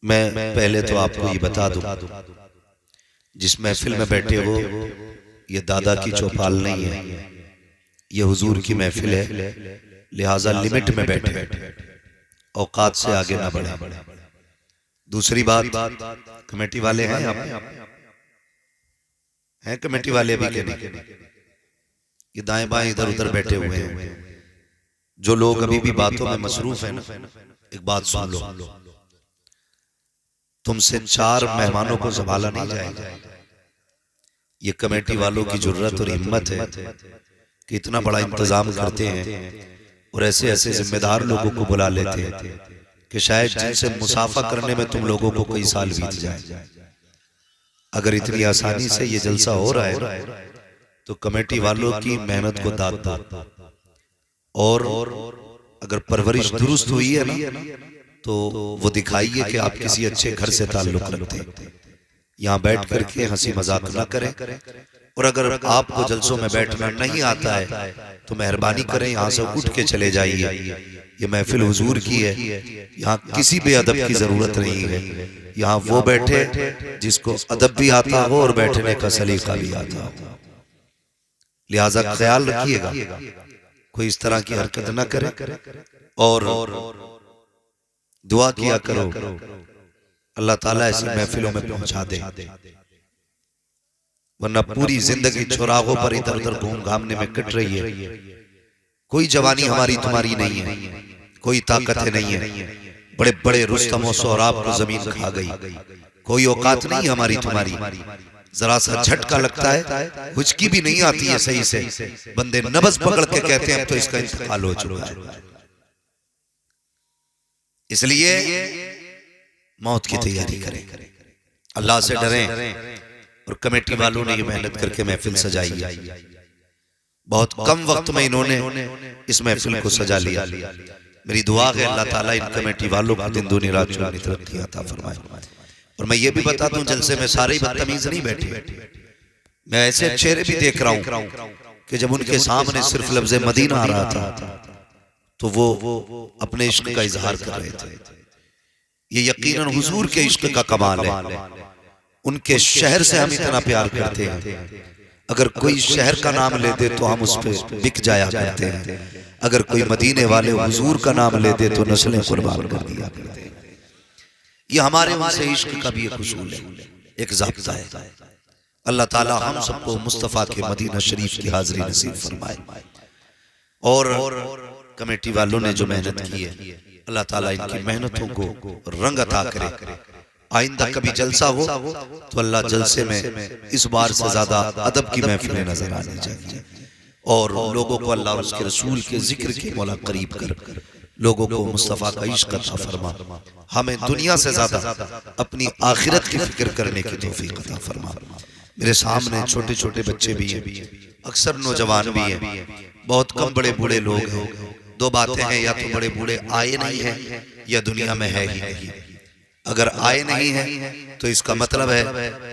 मैं पहले तो आपको ये बता दूं, जिस महफिल में बैठे हो ये दादा की चौपाल नहीं है, ये हुजूर की महफिल है। लिहाजा लिमिट में बैठे, औकात से आगे ना बढ़े। दूसरी बात, कमेटी वाले हैं आप? हैं कमेटी वाले अभी के नहीं? ये दाएं बाएं इधर उधर बैठे हुए हैं। जो लोग अभी भी बातों में मसरूफ हैं ना, एक बात सुन लो, तुमसे 4 मेहमानों को संभाला नहीं जाएगा। ये कमेटी वालों की जुर्रत और हिम्मत है कि इतना बड़ा इंतजाम करते हैं और ऐसे ऐसे जिम्मेदार लोगों को बुला लेते हैं कि शायद जिनसे मुसाफा करने में तुम लोगों को कई साल बीत जाए। अगर इतनी आसानी से ये जलसा हो रहा है तो कमेटी वालों की मेहनत को दाद दो, और अगर परवरिश दुरुस्त हुई है ना तो वो दिखाइए कि आप किसी अच्छे घर से ताल्लुक रखते हैं। यहाँ बैठ करके हंसी मजाक ना करें, और अगर आपको जलसों में बैठना नहीं आता है तो मेहरबानी करें यहाँ से उठ के चले जाइए। ये महफिल हुजूर की है, यहाँ किसी भी अदब की जरूरत नहीं है। यहाँ वो बैठे जिसको अदब भी आता हो और बैठने का सलीका भी आता हो। लिहाजा ख्याल रखिएगा, कोई इस तरह की हरकत ना करे, और दुआ किया करो अल्लाह ताला ऐसी महफिलों में पहुंचा दे, वरना पूरी जिंदगी चौराहों पर इधर उधर घूम घामने में कट रही है। कोई जवानी हमारी तुम्हारी नहीं है, कोई ताकत नहीं है। बड़े बड़े रुस्तम और सोहराब को जमीन खा गई, कोई औकात नहीं हमारी तुम्हारी। जरा सा झटका लगता है, हुचकी भी नहीं आती है सही से, बंदे नब्ज पकड़ के कहते हैं तो इसका इंतकाल हो चुका है। इसलिए मौत की तैयारी करें, अल्लाह से डरें। और कमेटी वालों ने ये मेहनत करके महफिल सजाई है, बहुत कम वक्त में इन्होंने इस महफिल को सजा लिया। मेरी दुआ है अल्लाह ताला इन कमेटी वालों को दिन दूनी रात चौगुनी तरक्की अता फरमाए। और मैं ये भी बता दूं, जलसे में सारे ही बदतमीज नहीं बैठे, मैं ऐसे चेहरे भी देख रहा हूं कि जब उनके सामने सिर्फ लफ्ज मदीना आ रहा था तो वो अपने इश्क का इजहार कर रहे थे। ये यकीनन हुजूर के इश्क का कमाल है। उनके शहर से हम इतना प्यार करते हैं, अगर कोई शहर का नाम ले दे तो हम उस पर बिक जाया करते हैं। अगर कोई मदीने वाले हुजूर का नाम ले दे तो नस्लें कुर्बान कर दिया करते हैं। ये हमारे उनसे इश्क का भी एक उसूल है, एक ज़ाब्ता है। अल्लाह ताला हम सबको मुस्तफ़ा के मदीना शरीफ की हाज़िरी नसीब फरमाए। और कमेटी वालों ने जो मेहनत की है, अल्लाह ताला इनकी मेहनतों को रंग अता करे। आइंदा कभी जलसा हो तो अल्लाह जलसे में इस बार से ज्यादा अदब की महफिलें नजर आनी चाहिए, और लोगों को अल्लाह और उसके रसूल के जिक्र के मौला करीब कर लोगों को मुस्तफ़ा का इश्क अता फरमा। हमें दुनिया से ज्यादा अपनी आखिरत की फिक्र करने की तौफीक अता फरमा। मेरे सामने छोटे छोटे बच्चे भी हैं, अक्सर नौजवान भी हैं, बहुत कम बड़े बूढ़े लोग हैं। 2 बातें हैं, या तो बड़े बूढ़े आए नहीं हैं या दुनिया में है ही नहीं। अगर आए नहीं हैं तो इसका मतलब है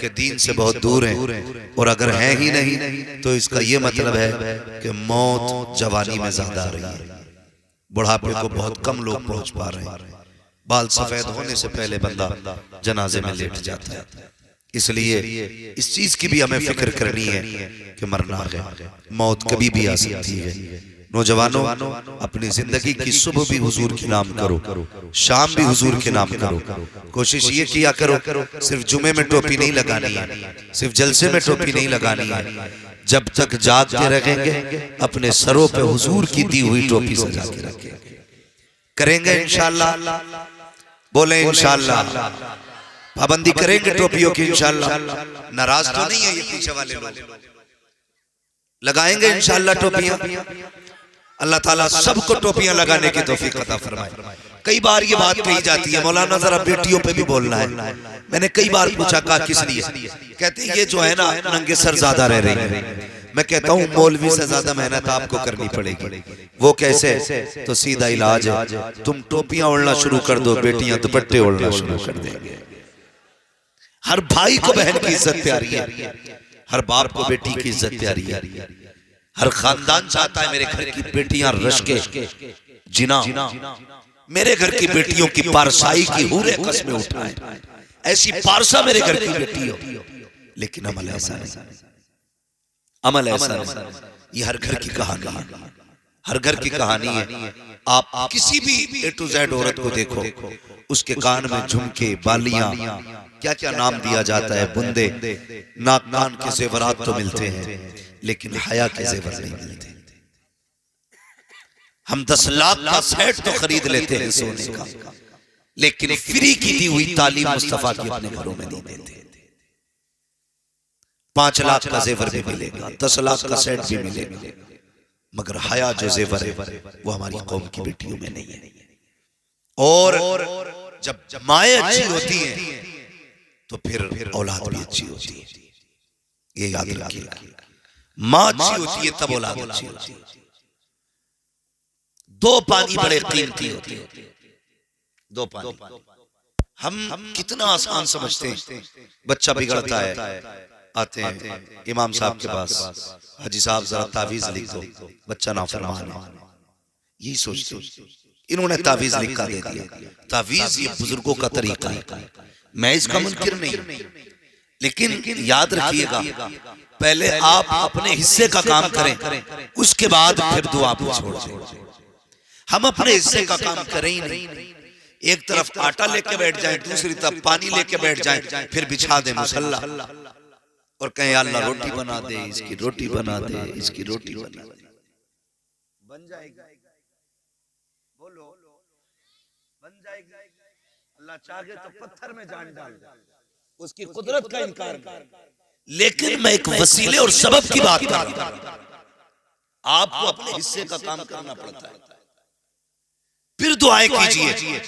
कि दीन से बहुत दूर हैं, और अगर हैं ही नहीं तो इसका ये मतलब है कि मौत जवानी में ज्यादा आ रही है, बुढ़ापे को बहुत कम लोग पहुंच पा रहे हैं। बाल सफेद होने से पहले बंदा जनाजे में लेट जाता है। इसलिए इस चीज की भी हमें फिक्र करनी है कि मरना है, मौत कभी भी आ सकती है। नौजवानों, अपनी जिंदगी की सुबह भी हुजूर के नाम करो, शाम भी हुजूर के नाम करो। कोशिश ये किया करो, सिर्फ जुमे में टोपी नहीं लगानी है, सिर्फ जलसे में टोपी नहीं लगानी है। जब तक जागते रहेंगे अपने सरों पे हुजूर की दी हुई टोपी सजा के रखेंगे। करेंगे इंशाअल्लाह, बोले इंशाअल्लाह। पाबंदी करेंगे टोपियों की इंशाअल्लाह। नाराज तो नहीं है ये पीछे वाले लोग? लगाएंगे इंशाअल्लाह टोपियां। अल्लाह ताला सबको टोपियां लगाने की तौफीक अता फरमाए। कई बार ये बात कही जाती है, मौलाना जरा बेटियों पे भी बोलना है। मैंने कई बार पूछा, कहा किस लिए? कहते ये जो है ना नंगे सर ज्यादा रह रही है। मैं कहता हूँ मौलवी से ज्यादा मेहनत आपको करनी पड़ेगी। वो कैसे? तो सीधा इलाज है, तुम टोपियां ओढ़ना शुरू कर दो, बेटियां दुपट्टे ओढ़ना शुरू कर देंगे। हर भाई को बहन की इज्जत प्यारी है, हर बाप को बेटी की इज्जत प्यारी है, हर खानदान चाहता है मेरे घर की बेटियां रश के जिना मेरे घर की बेटियों की पारसाई की हूरें कस्में उठाए, ऐसी पारसा मेरे घर की बेटी हो, लेकिन अमल ऐसा नहीं, अमल ऐसा नहीं। ये हर घर की कहानी है, हर घर की कहानी है। आप किसी भी ए टू जेड औरत को देखो, उसके कान में झुमके, बालियां, क्या क्या नाम दिया जाता है, बुंदे, नाक कान के जेवरात तो मिलते हैं, लेकिन हया के जेवर नहीं मिलते। हम 10 लाख का सेट तो खरीद लेते हैं सोने का, लेकिन फ्री की दी हुई तालीम मुस्तफा की अपने घरों में नहीं देते। 5 लाख का जेवर भी मिलेगा, 10 लाख का सेट भी मिलेगा, मगर हया जो जेवर है वो हमारी कौम की बेटियों में नहीं है। और जब माएँ अच्छी होती हैं तो फिर औलाद भी अच्छी होती है, ये याद रखिएगा। माँ अच्छी होती है तब औलाद अच्छी होती है। 2 पानी बड़े कीमती होते हैं, 2 पानी। हम कितना आसान समझते हैं। बच्चा बिगड़ता है, आते हैं इमाम साहब के पास, हाजी साहब जरा तावीज लिख दो, बच्चा नाफरमान है, यही सोचते। इन्होंने तावीज लिखा दे दिया। तावीज ये बुजुर्गों का तरीका है, मैं इसका मुनकिर नहीं, लेकिन याद रखिएगा पहले आप अपने हिस्से का काम करें, उसके बाद फिर दुआ पर छोड़ दें। हम अपने हिस्से का काम करें ही नहीं, एक तरफ आटा लेके बैठ जाएं, दूसरी तरफ पानी लेके बैठ जाएं, फिर बिछा दें मुसल्ला और कहें अल्लाह रोटी बना दे, इसकी रोटी बना दे, इसकी रोटी बना दे, बन जाएगी। बोलो बन जाएगी। अल्लाह चाहे तो पत्थर में जान डाल दे, उसकी कुदरत का इनकार कर। लेकिन मैं एक वसीले और सबब की बात कर रहा हूं। आपको अपने हिस्से का काम करना पड़ता है, फिर दुआएं कीजिए।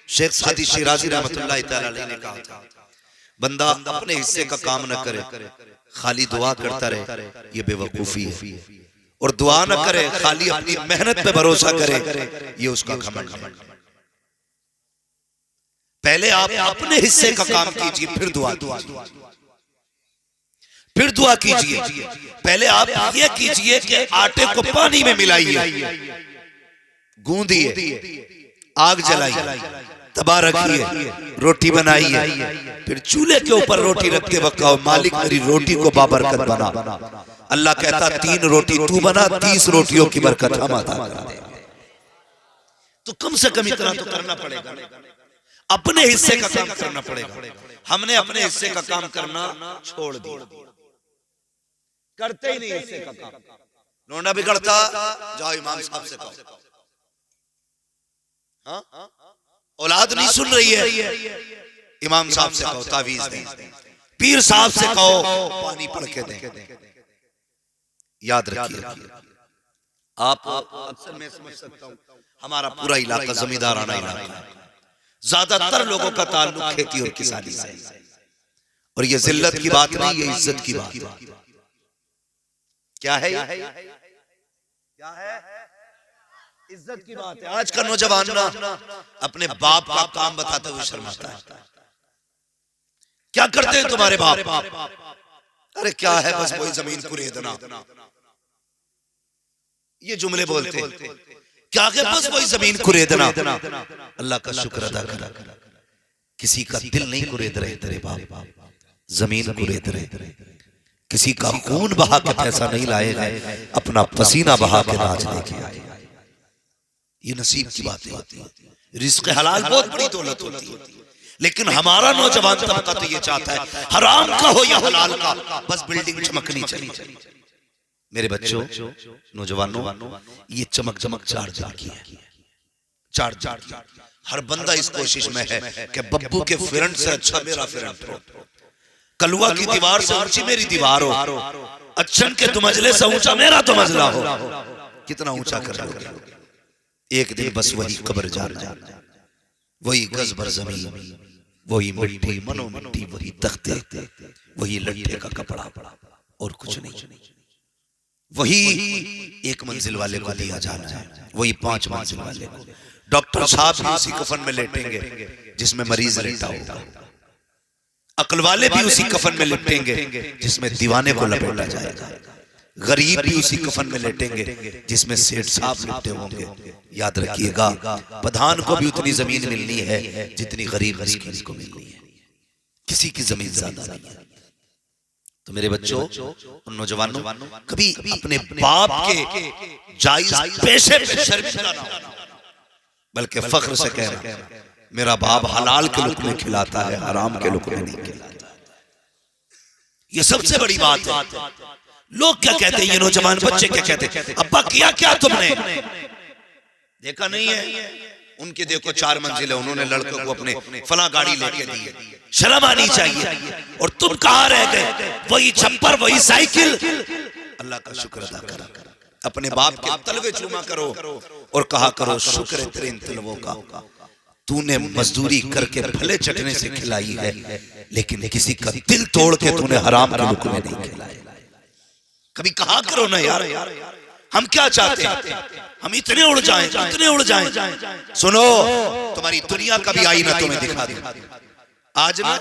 शेख सादी शिराजी रहमतुल्लाह तआला अलैह ने कहा था, बंदा अपने हिस्से का काम न करे, खाली दुआ करता रहे, ये बेवकूफी है। और दुआ न करे, खाली अपनी मेहनत पे भरोसा करे, ये उसका घमंड है। पहले आप अपने हिस्से का काम कीजिए, फिर दुआ कीजिए, फिर दुआ कीजिए। पहले आप ये कीजिए कि आटे को पानी में मिलाइए, गूंदिए, आग जलाइए, तबा रखिए, रोटी बनाइए, फिर चूल्हे के ऊपर रोटी रख के वक़्त मालिक मेरी रोटी को बाबरकत बना। अल्लाह कहता 3 रोटी तू बना, 30 रोटियों की बरकत हम अता कर दे। तो कम से कम इतना तो करना पड़ेगा, अपने हिस्से का काम करना पड़ेगा। हमने अपने हिस्से का काम करना छोड़ दिया, करते ही नहीं हिस्से का काम। लोंडा बिगड़ता, जाओ इमाम साहब से कहो। औलाद नहीं सुन रही है, इमाम साहब से कहो तावीज दें, पीर साहब से कहो पानी पढ़ के दें। याद रखिए, आप अक्सर मैं समझ सकता हूं, हमारा पूरा इलाका जमींदाराना इलाका है, ज्यादातर लोगों का ताल्लुक खेती और किसानी से, और ये जिल्लत की बात नहीं, ये इज्जत की बात है। क्या है? क्या है? इज्जत की बात है। आज का नौजवान ना अपने बाप का काम बताते हुए शर्माता है। क्या करते हैं तुम्हारे बाप? अरे क्या है, बस वही जमीन कुरेदना, ये जुमले बोलते हैं। क्या है, बस वही जमीन कुरेदना। अल्लाह का शुक्र अदा कर, किसी का दिल नहीं कुरेद रहे तेरे बाप, जमीन कुरेद रहे। किसी का खून बहा के पैसा नहीं लाएगा, अपना पसीना बहा के नाच लेके आए। ये नसीब की बातें होती है। रिज़्क़ हलाल बहुत बड़ी दौलत होती है, लेकिन हमारा नौजवान तबका तो ये चाहता है हराम का हो या हलाल का, बस बिल्डिंग चमकनी चाहिए। मेरे बच्चों, नौजवानों, ये चमक चमक 4 दिन की है, 4 दिन। हर बंदा इस कोशिश में है कि बब्बू के फ्रंट से अच्छा मेरा फ्रंट हो, कलुआ की दीवार से ऊंची मेरी दीवार हो, अच्छन के तुमजले से ऊंचा मेरा तुमजला हो। कितना ऊंचा कर लोगे? एक दिन बस वही कब्र जाना, वही गज भर जमीन, वही मिट्टी, मनो मिट्टी, वही तख्ते, वही लट्ठे का कपड़ा, और कुछ नहीं। वही 1 मंजिल वाले को दिया जाना है, वही 5 मंजिल वाले को। डॉक्टर साहब भी उसी कफन में लेटेंगे जिसमें मरीज लेटा होगा, अक्ल वाले भी उसी कफन में लिपटेंगे जिसमें दीवाने को लपेटा जाएगा। गरीब भी उसी कफन में लेटेंगे जिसमें सेठ साहब लेटे होंगे। याद रखिएगा, प्रधान को भी उतनी जमीन मिलनी है जितनी गरीब मिस्कीन को मिलनी है, किसी की जमीन ज्यादा नहीं है। तो मेरे बच्चों और नौजवानों, कभी अपने बाप के जायज पेशे पे शर्मिंदा ना हो, बल्कि फख्र से कहना मेरा बाप हलाल के लुक़्मे खिलाता है, हराम के लुक़्मे नहीं खिलाता। ये सबसे बड़ी बात है। लोग क्या कहते हैं, ये नौजवान बच्चे क्या कहते हैं, अब्बा किया क्या तुमने, देखा नहीं है उनके, देखो 4 मंजिल है, उन्होंने लड़कों को अपने फला गाड़ी लेके दी है, शर्म आनी चाहिए। और तुम कहां रह गए, वही छप्पर वही साइकिल। अल्लाह का शुक्र अदा करा, अपने बाप के तलवे चूमा करो और कहा करो शुक्र है तेरे इन तलवों का, तूने मजदूरी करके भले चटने से खिलाई है, लेकिन किसी का दिल तोड़ के तूने हराम के लुक़्मे नहीं खिलाए। कभी कहा करो ना यार, हम क्या चाहते हैं, हम इतने उड़ जाएं, इतने उड़ जाएं। सुनो, तुम्हारी दुनिया का भी आईना तुम्हें दिखा दे। आज ना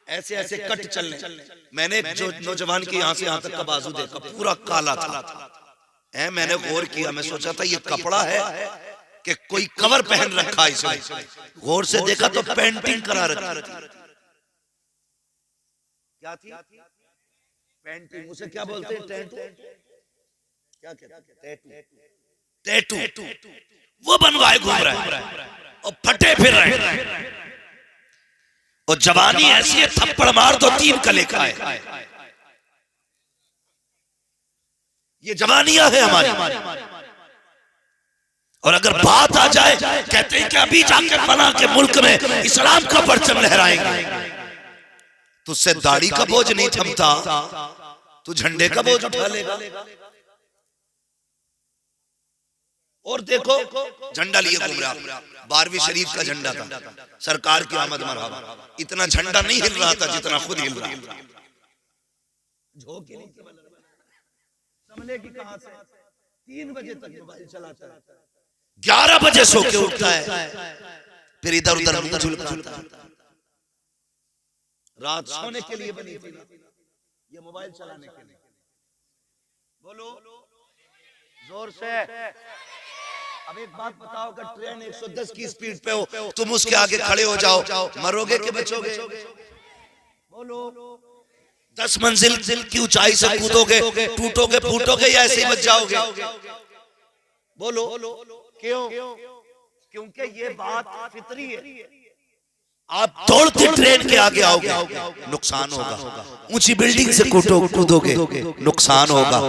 ऐसे ऐसे कट चलने, मैंने जो नौजवान के यहाँ से यहाँ तक का बाजू देखा पूरा काला था। मैंने गौर किया, मैं सोचा था ये कपड़ा है कि कोई कवर पहन रखा इसने, गौर से देखा तो पेंटिंग करा रखी थी। क्या थी? पेंटिंग। उसे क्या बोलते हैं, टैटू, क्या कहते हैं, टैटू। टैटू वो बनवाए घूम रहा है और फटे फिर रहे हैं, और जवानी ऐसी है थप्पड़ मार दो 3 कले का है। ये जवानियां है हमारी। और अगर बात आ जाए, कहते हैं कि अभी जाके फलां के मुल्क में इस्लाम का परचम लहराएंगे, तुझसे दाढ़ी का बोझ नहीं थमता, तू झंडे का बोझ उठा लेगा। और देखो झंडा लिए घूम रहा, 12वीं शरीफ का झंडा था, सरकार की आमद मरहबा। इतना झंडा नहीं हिल रहा था जितना खुद हिल रहा था। की कहां से 3 बजे तक मोबाइल चलाता है, 11 बजे सो के उठता है, फिर इधर उधर मुंह झुलकाता है। रात सोने के लिए बनी थी, ये मोबाइल चलाने के लिए। बोलो जोर से। अब एक बात बताओ, अगर ट्रेन 110 की स्पीड पे हो, तुम उसके आगे खड़े हो जाओ, मरोगे कि बचोगे? बोलो। 10 मंजिल की ऊंचाई से कूदोगे, टूटोगे फूटोगे या ऐसे ही बच जाओगे? बोलो क्यों? क्योंकि ये बात फितरी है। आप दौड़ती ट्रेन के आगे आओगे, नुकसान होगा। ऊंची बिल्डिंग से कूदोगे, नुकसान होगा।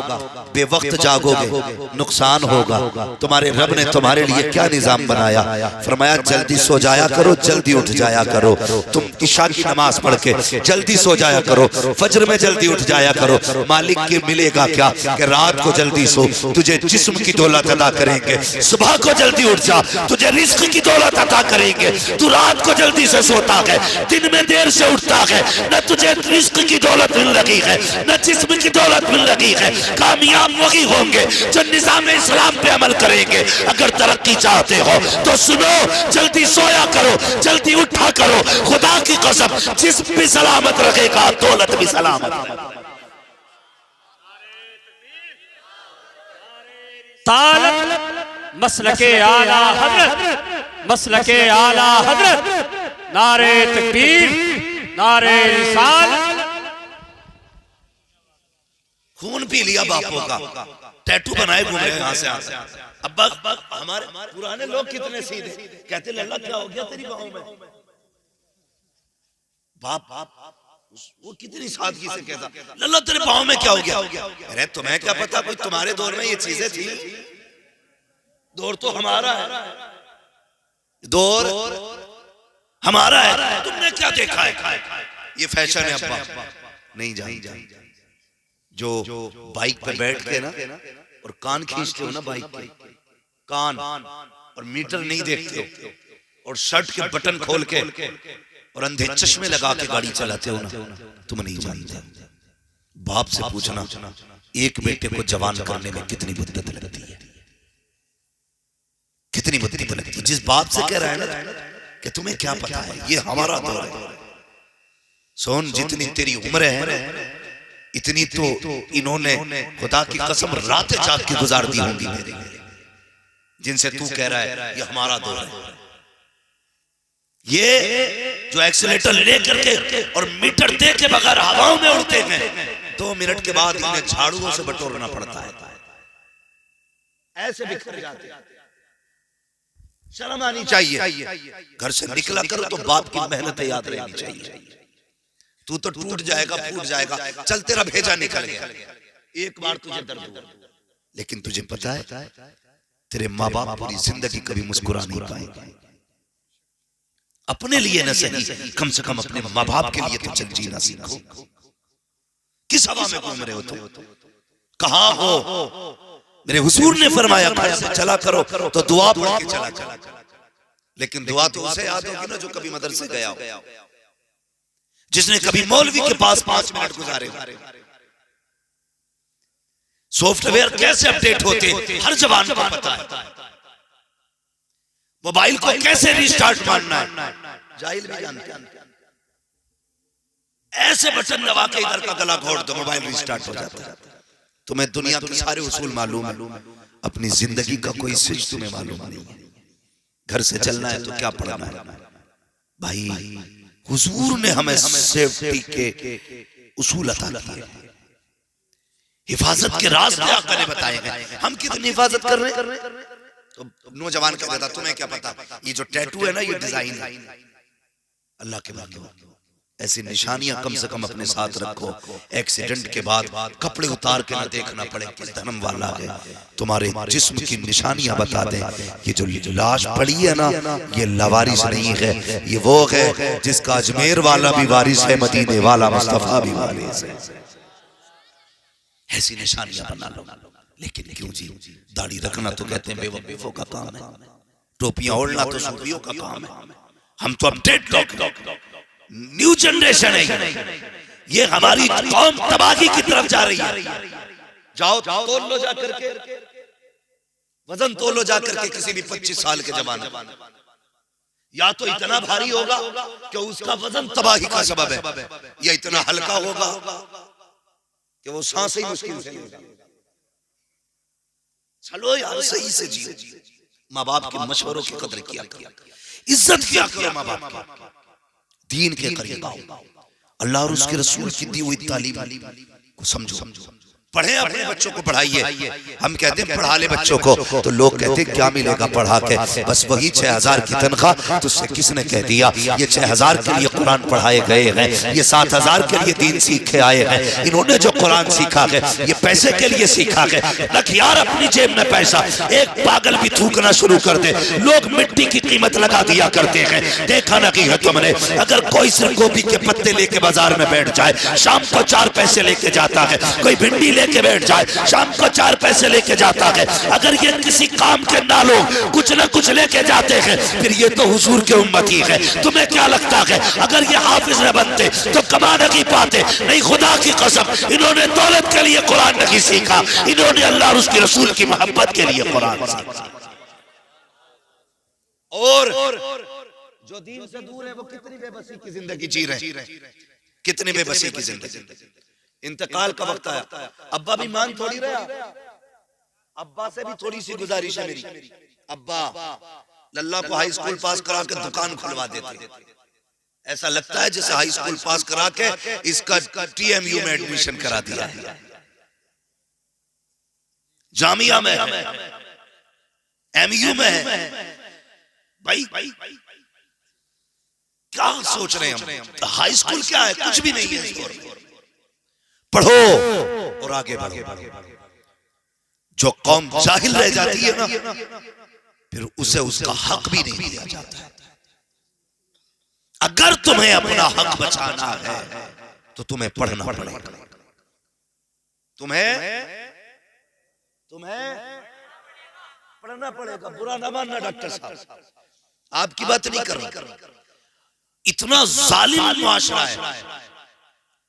बेवक्त जागोगे, नुकसान होगा। तुम्हारे रब ने तुम्हारे लिए क्या निजाम बनाया, फरमाया जल्दी सो जाया करो, जल्दी उठ जाया करो। तुम इशा की नमाज पढ़ के जल्दी सो जाया करो, फजर में जल्दी उठ जाया करो। मालिक के मिलेगा क्या कि रात को जल्दी सो, तुझे जिस्म की दौलत अदा करेंगे। सुबह को जल्दी उठ जा, तुझे रिस्क की दौलत अदा करेंगे। तू रात को जल्दी से सोता है, दिन में देर से उठता है, न तुझे रिस्क की दौलत मिल रही है, न जिस्म की दौलत मिल रही है। कामयाब वही होंगे जो निजाम इस्लाम पे अमल करेंगे। अगर तरक्की चाहते हो तो सुनो, जल्दी सोया करो, जल्दी उठा करो। खुदा की कसम, जिस्म भी सलामत रखेगा, दौलत भी सलामत। मसलके आला हजरत, मसलके आला हजरत, नारे तकबीर, नारे रिसालत। खून पी लिया बापों का, टैटू बनाए घूम रहे यहाँ से। अब्बा हमारे पुराने लोग कितने सीधे, कहते लल्ला क्या हो गया तेरी बाहों में? बाप वो कितनी सादगी से कहता, लल्ला तेरे बाहों में क्या हो गया? अरे तुम्हें क्या पता, कोई तुम्हारे दौर में ये चीजें थी? दौर तो हमारा है, दौर हमारा है। तुमने क्या देखा है? ये फैशन है अब्बा। नहीं जान, जो बाइक पे बैठ के ना और कान खींचते हो ना, बाइक के कान, और मीटर नहीं देखते और शर्ट के बटन खोल के और अंधे चश्मे लगा के गाड़ी चलाते हो ना, तुम नहीं जानते। बाप से पूछना, एक बेटे को जवान करने में कितनी मुद्दत लगती है, कितनी मुद्दत लगती है। जिस बाप से कह रहा है ना कि तुम्हें क्या पता है, ये हमारा दौर है। सोन, जितनी तेरी उम्र है इतनी तो इन्होंने खुदा की कसम रातें जाग के गुजार दी होंगी मेरी, जिनसे तू कह रहा है ये हमारा दौर है। ये जो एक्सीलेटर लेकर के और मीटर दे के बगैर हवाओं में उड़ते हैं, 2 मिनट के बाद इन्हें झाड़ुओं से बटोरना पड़ता है, ऐसे बिखर जाते हैं। शर्म आनी चाहिए। घर से निकला करो तो बाप की मेहनतें याद रहनी चाहिए। तू तो टूट जाएगा, फूट जाएगा, चल तेरा भेजा निकल गया, एक बार तुझे दर्द हुआ, लेकिन तुझे पता है तेरे माँ बाप पूरी जिंदगी कभी मुस्कुरा नहीं पाएंगे। अपने लिए न सही, कम से कम अपने माँ बाप के लिए तो चल जीना सीखो। किस हवा में घूम रहे हो तुम? कहां हो? मेरे हुजूर ने फरमाया घर से चला करो तो दुआ पढ़ के चला करो, लेकिन दुआ तो उसे याद होगी ना जो कभी मदरसे गया हो, जिसने कभी मौलवी के पास 5 मिनट गुजारे। सॉफ्टवेयर कैसे अपडेट होते हर जवान को पता है, मोबाइल को कैसे रिस्टार्ट मारना है जाहिल भी जानते हैं। ऐसे बटन दबा के इधर का गला घोट दो, मोबाइल रिस्टार्ट हो जाता है। तुम्हें दुनिया के सारे उसूल मालूम है, अपनी जिंदगी का कोई स्विच तुम्हें मालूम नहीं। घर से चलना है तो क्या पढ़ना है भाई? हुजूर ने हमें सेफ्टी के उसूल अता किए, हिफाजत के राज आका ने बताए हैं। हम कितनी हिफाजत कर रहे हैं? तो नौजवान कह देता तुम्हें क्या पता, ये जो टैटू है ना ये डिजाइन है। अल्लाह के बाकी ऐसी निशानियां कम से कम अपने साथ रखो। एक्सीडेंट के बाद कपड़े उतार के ना देखना पड़े किस धर्म वाला है, तुम्हारे जिस्म की निशानियां बता दे। ये जो लाश पड़ी है ना ये लवारिस नहीं है, ये वो है जिसका अजमेर वाला भी वारिस है, मदीने वाला मुस्तफा भी वारिस है। ऐसी निशानियां बना लो। लेकिन क्यों जी, दाढ़ी रखना तो कहते हैं बेवकूफों का काम है, टोपियां ओढ़ना तो सूफियों का काम है। हम तो अपडेट लोग, न्यू जनरेशन है, ये हमारी कौम तबाही की तरफ जा रही है। जाओ तोल लो जाकर के, वजन तोल लो जाकर के किसी भी 25 साल के जवान, या तो इतना भारी होगा कि उसका वजन तबाही का सबब है, या इतना हल्का होगा कि वो सांस ही मुश्किल से लेगा। चलो यार सही से जियो, माँ बाप के मशवरों की कदर किया करो, इज्जत किया करो माँ बाप की, दीन के करीब आओ, अल्लाह और उसके रसूल की दी हुई तालीम को समझो। पढ़े, अपने बच्चों को पढ़ाइए। हम कहते हैं पढ़ा ले बच्चों को, तो लोग कहते हैं क्या मिलेगा पढ़ा के, बस वही 6000 की तनख्वाह। तुझसे किसने कह दिया ये 6000 के लिए कुरान पढ़ाए गए हैं, ये 7000 के लिए दीन सीख के आए हैं। इन्होंने जो कुरान सीखा है ये पैसे के लिए सीखा है। रख यार अपनी जेब में पैसा, एक पागल भी थूकना शुरू कर दे, लोग मिट्टी की कीमत लगा दिया करते हैं। देखा ना कि है तुमने, अगर कोई सिर्फ गोभी के पत्ते लेके बाजार में बैठ जाए, शाम को 4 पैसे लेके जाता है, कोई भिंडी लेके बैठ जाए, शाम को 4 पैसे लेके जाता है। अगर ये किसी काम के ना लोग कुछ ना कुछ लेके जाते हैं, फिर ये तो हुजूर के उम्मती है। तुम्हें क्या लगता है अगर ये हाफिज न बनते तो कमा नहीं पाते? नहीं, खुदा की कसम, इन्होंने दौलत के लिए कुरान नहीं सीखा, इन्होंने अल्लाह और उसके रसूल की मोहब्बत के लिए कुरान सीखा। और जो दीन से दूर है वो कितनी बेबसी की जिंदगी जी रहे हैं, कितनी बेबसी की जिंदगी। इंतकाल का वक्त आया, अब्बा भी मान थोड़ी रहा, अब्बा से भी थोड़ी सी गुजारिश है मेरी। अब्बा लल्ला को हाई स्कूल पास करा के दुकान खुलवा देते, ऐसा लगता है जैसे हाई स्कूल पास करा के इसका TMU में एडमिशन करा दिया है, जामिया में है, MU में है। भाई क्या सोच रहे हैं हम? हाई स्कूल क्या है? कुछ भी नहीं है। पढ़ो और आगे बढ़ो। जो कौम जाहिल रह जाती है ना, फिर उसे उसका हक भी नहीं दिया जाता है। अगर तुम्हें अपना हक बचाना है तो तुम्हें पढ़ना पड़ेगा, तुम्हें पढ़ना पड़ेगा। बुरा ना मानना डॉक्टर साहब, आपकी बात नहीं कर रहा। इतना जालिम मुआशरा है,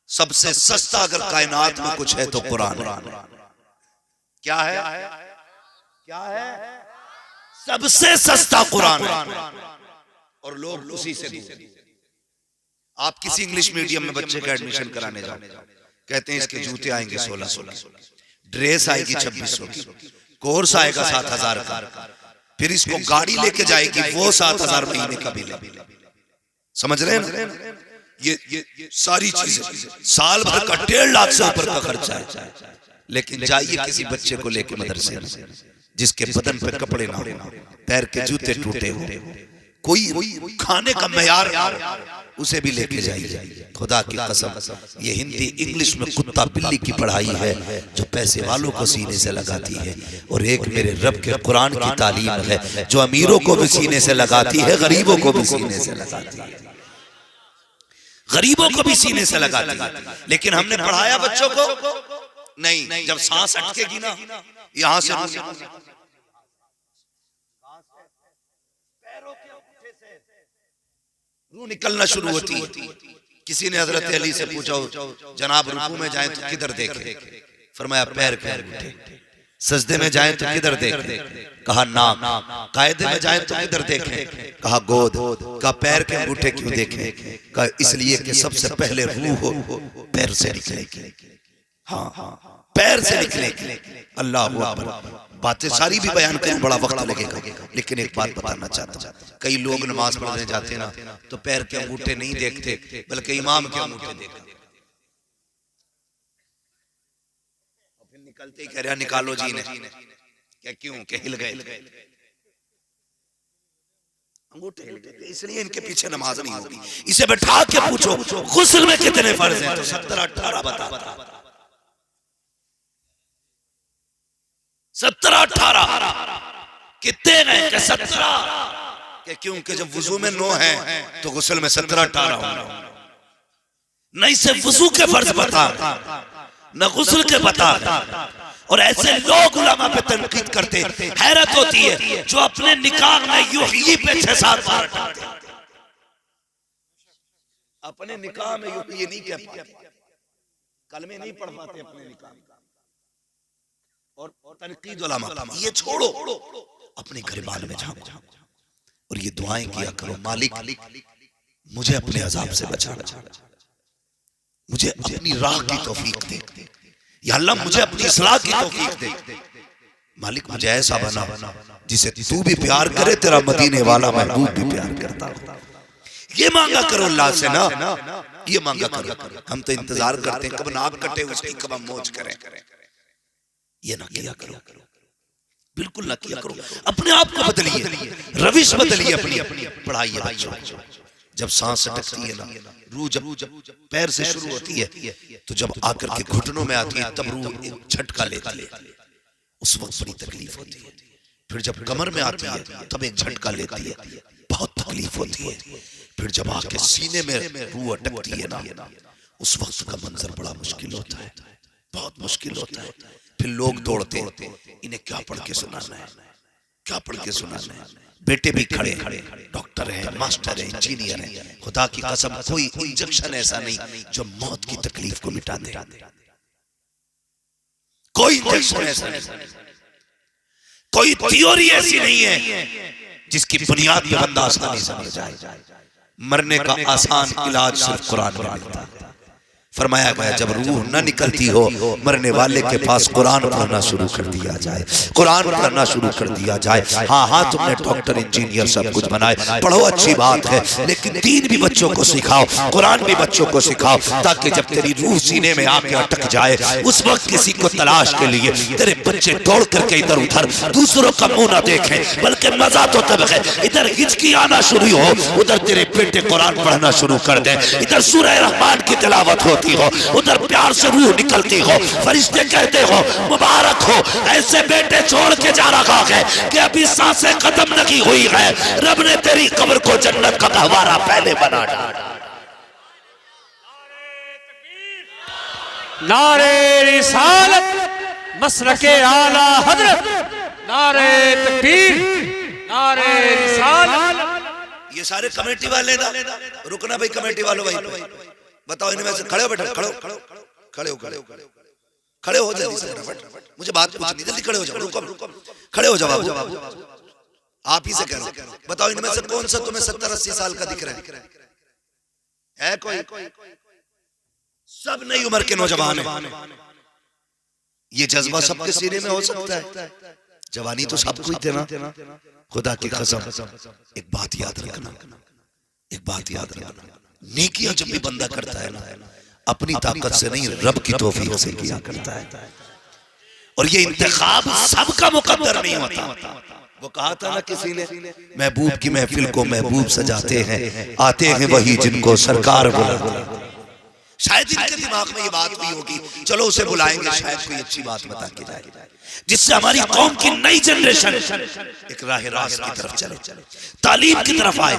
सबसे सस्ता अगर कायनात में कुछ है तो कुरान है। क्या है? क्या है? सबसे सस्ता कुरान है, और लोग उसी से दूर। आप किसी इंग्लिश मीडियम में बच्चे का एडमिशन कराने जाओ, कहते हैं इसके जूते आएंगे 1600, ड्रेस आएगी 2600 की, कोर्स आएगा 7000 का, फिर इसको गाड़ी लेके जाएगी वो 7000 महीने का बिल। समझ रहे हैं ना? ये सारी चीजें साल भर का 1.5 लाख से ऊपर का खर्चा है। लेकिन जाइए किसी बच्चे को लेके मदरसे में जिसके बदन पे कपड़े ना हो, पैर के जूते टूटे हो, कोई खाने का मयार उसे भी लेके जाइए। खुदा की कसम ये हिंदी इंग्लिश में कुत्ता बिल्ली की पढ़ाई है जो पैसे वालों को सीने से लगाती है, और एक मेरे रब के कुरान की तालीम है जो अमीरों को भी सीने से लगाती है, गरीबों को भी सीने से लगाती है, गरीबों को भी सीने से लगाती है। लेकिन हमने पढ़ाया बच्चों को नहीं, जब सांस अटकेगी ना यहां से रूह निकलना शुरू होती है। किसी ने हजरत अली से पूछा जनाब रुकू में जाएं तो किधर देखें? फरमाया पैर के अंगूठे। सजदे में जाएं तो किधर देखें? कहा नाक। कायदे में जाएं तो किधर देखें? कहा गोद। कहा पैर के अंगूठे क्यों देखें? कहा इसलिए कि सबसे पहले रूह हो पैर से निकलेगी। हाँ पैर से निकलेगी। अल्लाह अकबर। बातें सारी भी बयान करने बड़ा वक्त लगेगा, लेकिन एक बात बताना चाहता हूं। कई लोग नमाज पढ़ने जाते हैं ना तो पैर के अंगूठे नहीं देखते बल्कि इमाम के अंगूठे देखते, फिर निकलते ही कह रहा निकालो जी ने। क्या क्यों? के हिल गए अंगूठे हिल गए, इसलिए इनके पीछे नमाज नहीं होगी। इसे बैठा के पूछो गुस्ल में कितने फर्ज हैं तो 17-18 बता। 17-18 कितने हैं? कि 17। कि क्यों? कि जब वुजू में 9 है तो गुस्ल में 17-18 होगा। नहीं से वुजू के फर्ज बता न गुस्ल के बता। और ऐसे लोग उलमा पे तनकीद करते, हैरत होती है जो अपने निकाह में यूं ही पे 6-7 बार अपने निकाह में यूं ये नहीं कह पाते, कलमे नहीं पढ़ पाते अपने निकाह में। और तनकीद उलमा ये छोड़ो, अपने गिरबान में झांको और ये दुआएं किया करो, मालिक मुझे अपने अजाब से बचाना, मुझे अपनी राह की तौफीक दे, या अल्लाह मुझे अपनी इस्लाह की तौफीक दे। मालिक मुझे ऐसा बना जिसे तू भी प्यार करे, तेरा मदीने वाला महबूब भी प्यार करता हो। ये मांगा करो अल्लाह से ना, ये मांगा करो। हम तो इंतजार करते हैं कब नाक कटे उसकी, कब हम मौज करें। ये ना किया करो, बिल्कुल ना किया करो। अपने आप को बदलिए, रविश बदलिए अपनी। पढ़ाइए बच्चों। जब सांस अटकती है ना, रूह जब पैर से शुरू होती है तो जब आकर के घुटनों में आती है तब रूह एक झटका लेती है, उस वक्त बड़ी तकलीफ होती है। फिर जब कमर में आती है तब एक झटका लेती है, बहुत तकलीफ होती है। फिर जब आके सीने में रूह अटकती है ना, उस वक्त का मंजर बड़ा मुश्किल होता है, बहुत मुश्किल होता है। फिर लोग दौड़ते इन्हें क्या पढ़ के सुनाना है, क्या पढ़ के सुनाना है। बेटे भी खड़े, डॉक्टर है, मास्टर है, इंजीनियर है। खुदा की कसम कोई इंजेक्शन ऐसा नहीं जो मौत की तकलीफ को मिटा दे, कोई इंजेक्शन ऐसा नहीं, कोई थ्योरी ऐसी नहीं है जिसकी बुनियाद पे बंदा आसानी से मर जाए। मरने का आसान इलाज सिर्फ कुरान में मिलता है। फरमाया गया जब रूह न निकलती हो मरने वाले के पास कुरान पढ़ना शुरू कर दिया जाए, कुरान पढ़ना शुरू कर दिया जाए। हाँ तुमने डॉक्टर इंजीनियर सब कुछ बनाए, पढ़ो अच्छी बात है, लेकिन दीन भी बच्चों को सिखाओ, कुरान भी बच्चों को सिखाओ, ताकि जब तेरी रूह सीने में आके अटक जाए उस वक्त किसी को तलाश के लिए तेरे बच्चे दौड़ करके इधर उधर दूसरों का मुंह ना देखें, बल्कि मजा तो तब है इधर हिचकी आना शुरू हो, उधर तेरे बेटे कुरान पढ़ना शुरू कर दे, इधर सूरह रहमान की तिलावत हो हो, उधर प्यार से रूह निकलती हो, फरिश्ते कहते हो मुबारक हो, ऐसे बेटे छोड़ के जा रहा है कि अभी सांसें खत्म नहीं हुई है, रब ने तेरी कब्र को जन्नत का गहवारा पहले बना डाला। नारे रिसालत मसलके आला हजरत, नारे तकबीर, नारे रिसालत। ये सारे कमेटी वाले ना, रुकना भाई कमेटी वालों भाई बताओ इनमें से खड़े हो बेटा, खड़े हो जल्दी से, मुझे बात पूछनी, जल्दी खड़े हो जाओ, रुको खड़े हो जाओ, आप ही से कह रहा हूं, बताओ इनमें से कौन सा तुम्हें 70-80 साल का दिख रहा है कोई? सब नई उम्र के नौजवान हैं। ये जज्बा सबके सीने में हो सकता है। जवानी तो सबको ही देना। खुदा की कसम, एक बात याद रखना, एक बात याद रखना, नेकियां जब भी बंदा करता है ना, अपनी ताकत से नहीं, रब की तौफीक से किया करता है। और ये इंतखाब सबका मुकद्दर नहीं होता। वो कहा था ना किसी ने, महबूब की महफिल को महबूब सजाते हैं, आते हैं वही जिनको सरकार बुलाते हैं। शायद इनके दिमाग में ये बात भी होगी, चलो उसे बुलाएंगे, शायद कोई अच्छी बात बता के जाए, जिससे हमारी कौम की नई जनरेशन एक राह रास्त की तरफ चले, तालीम की तरफ आए,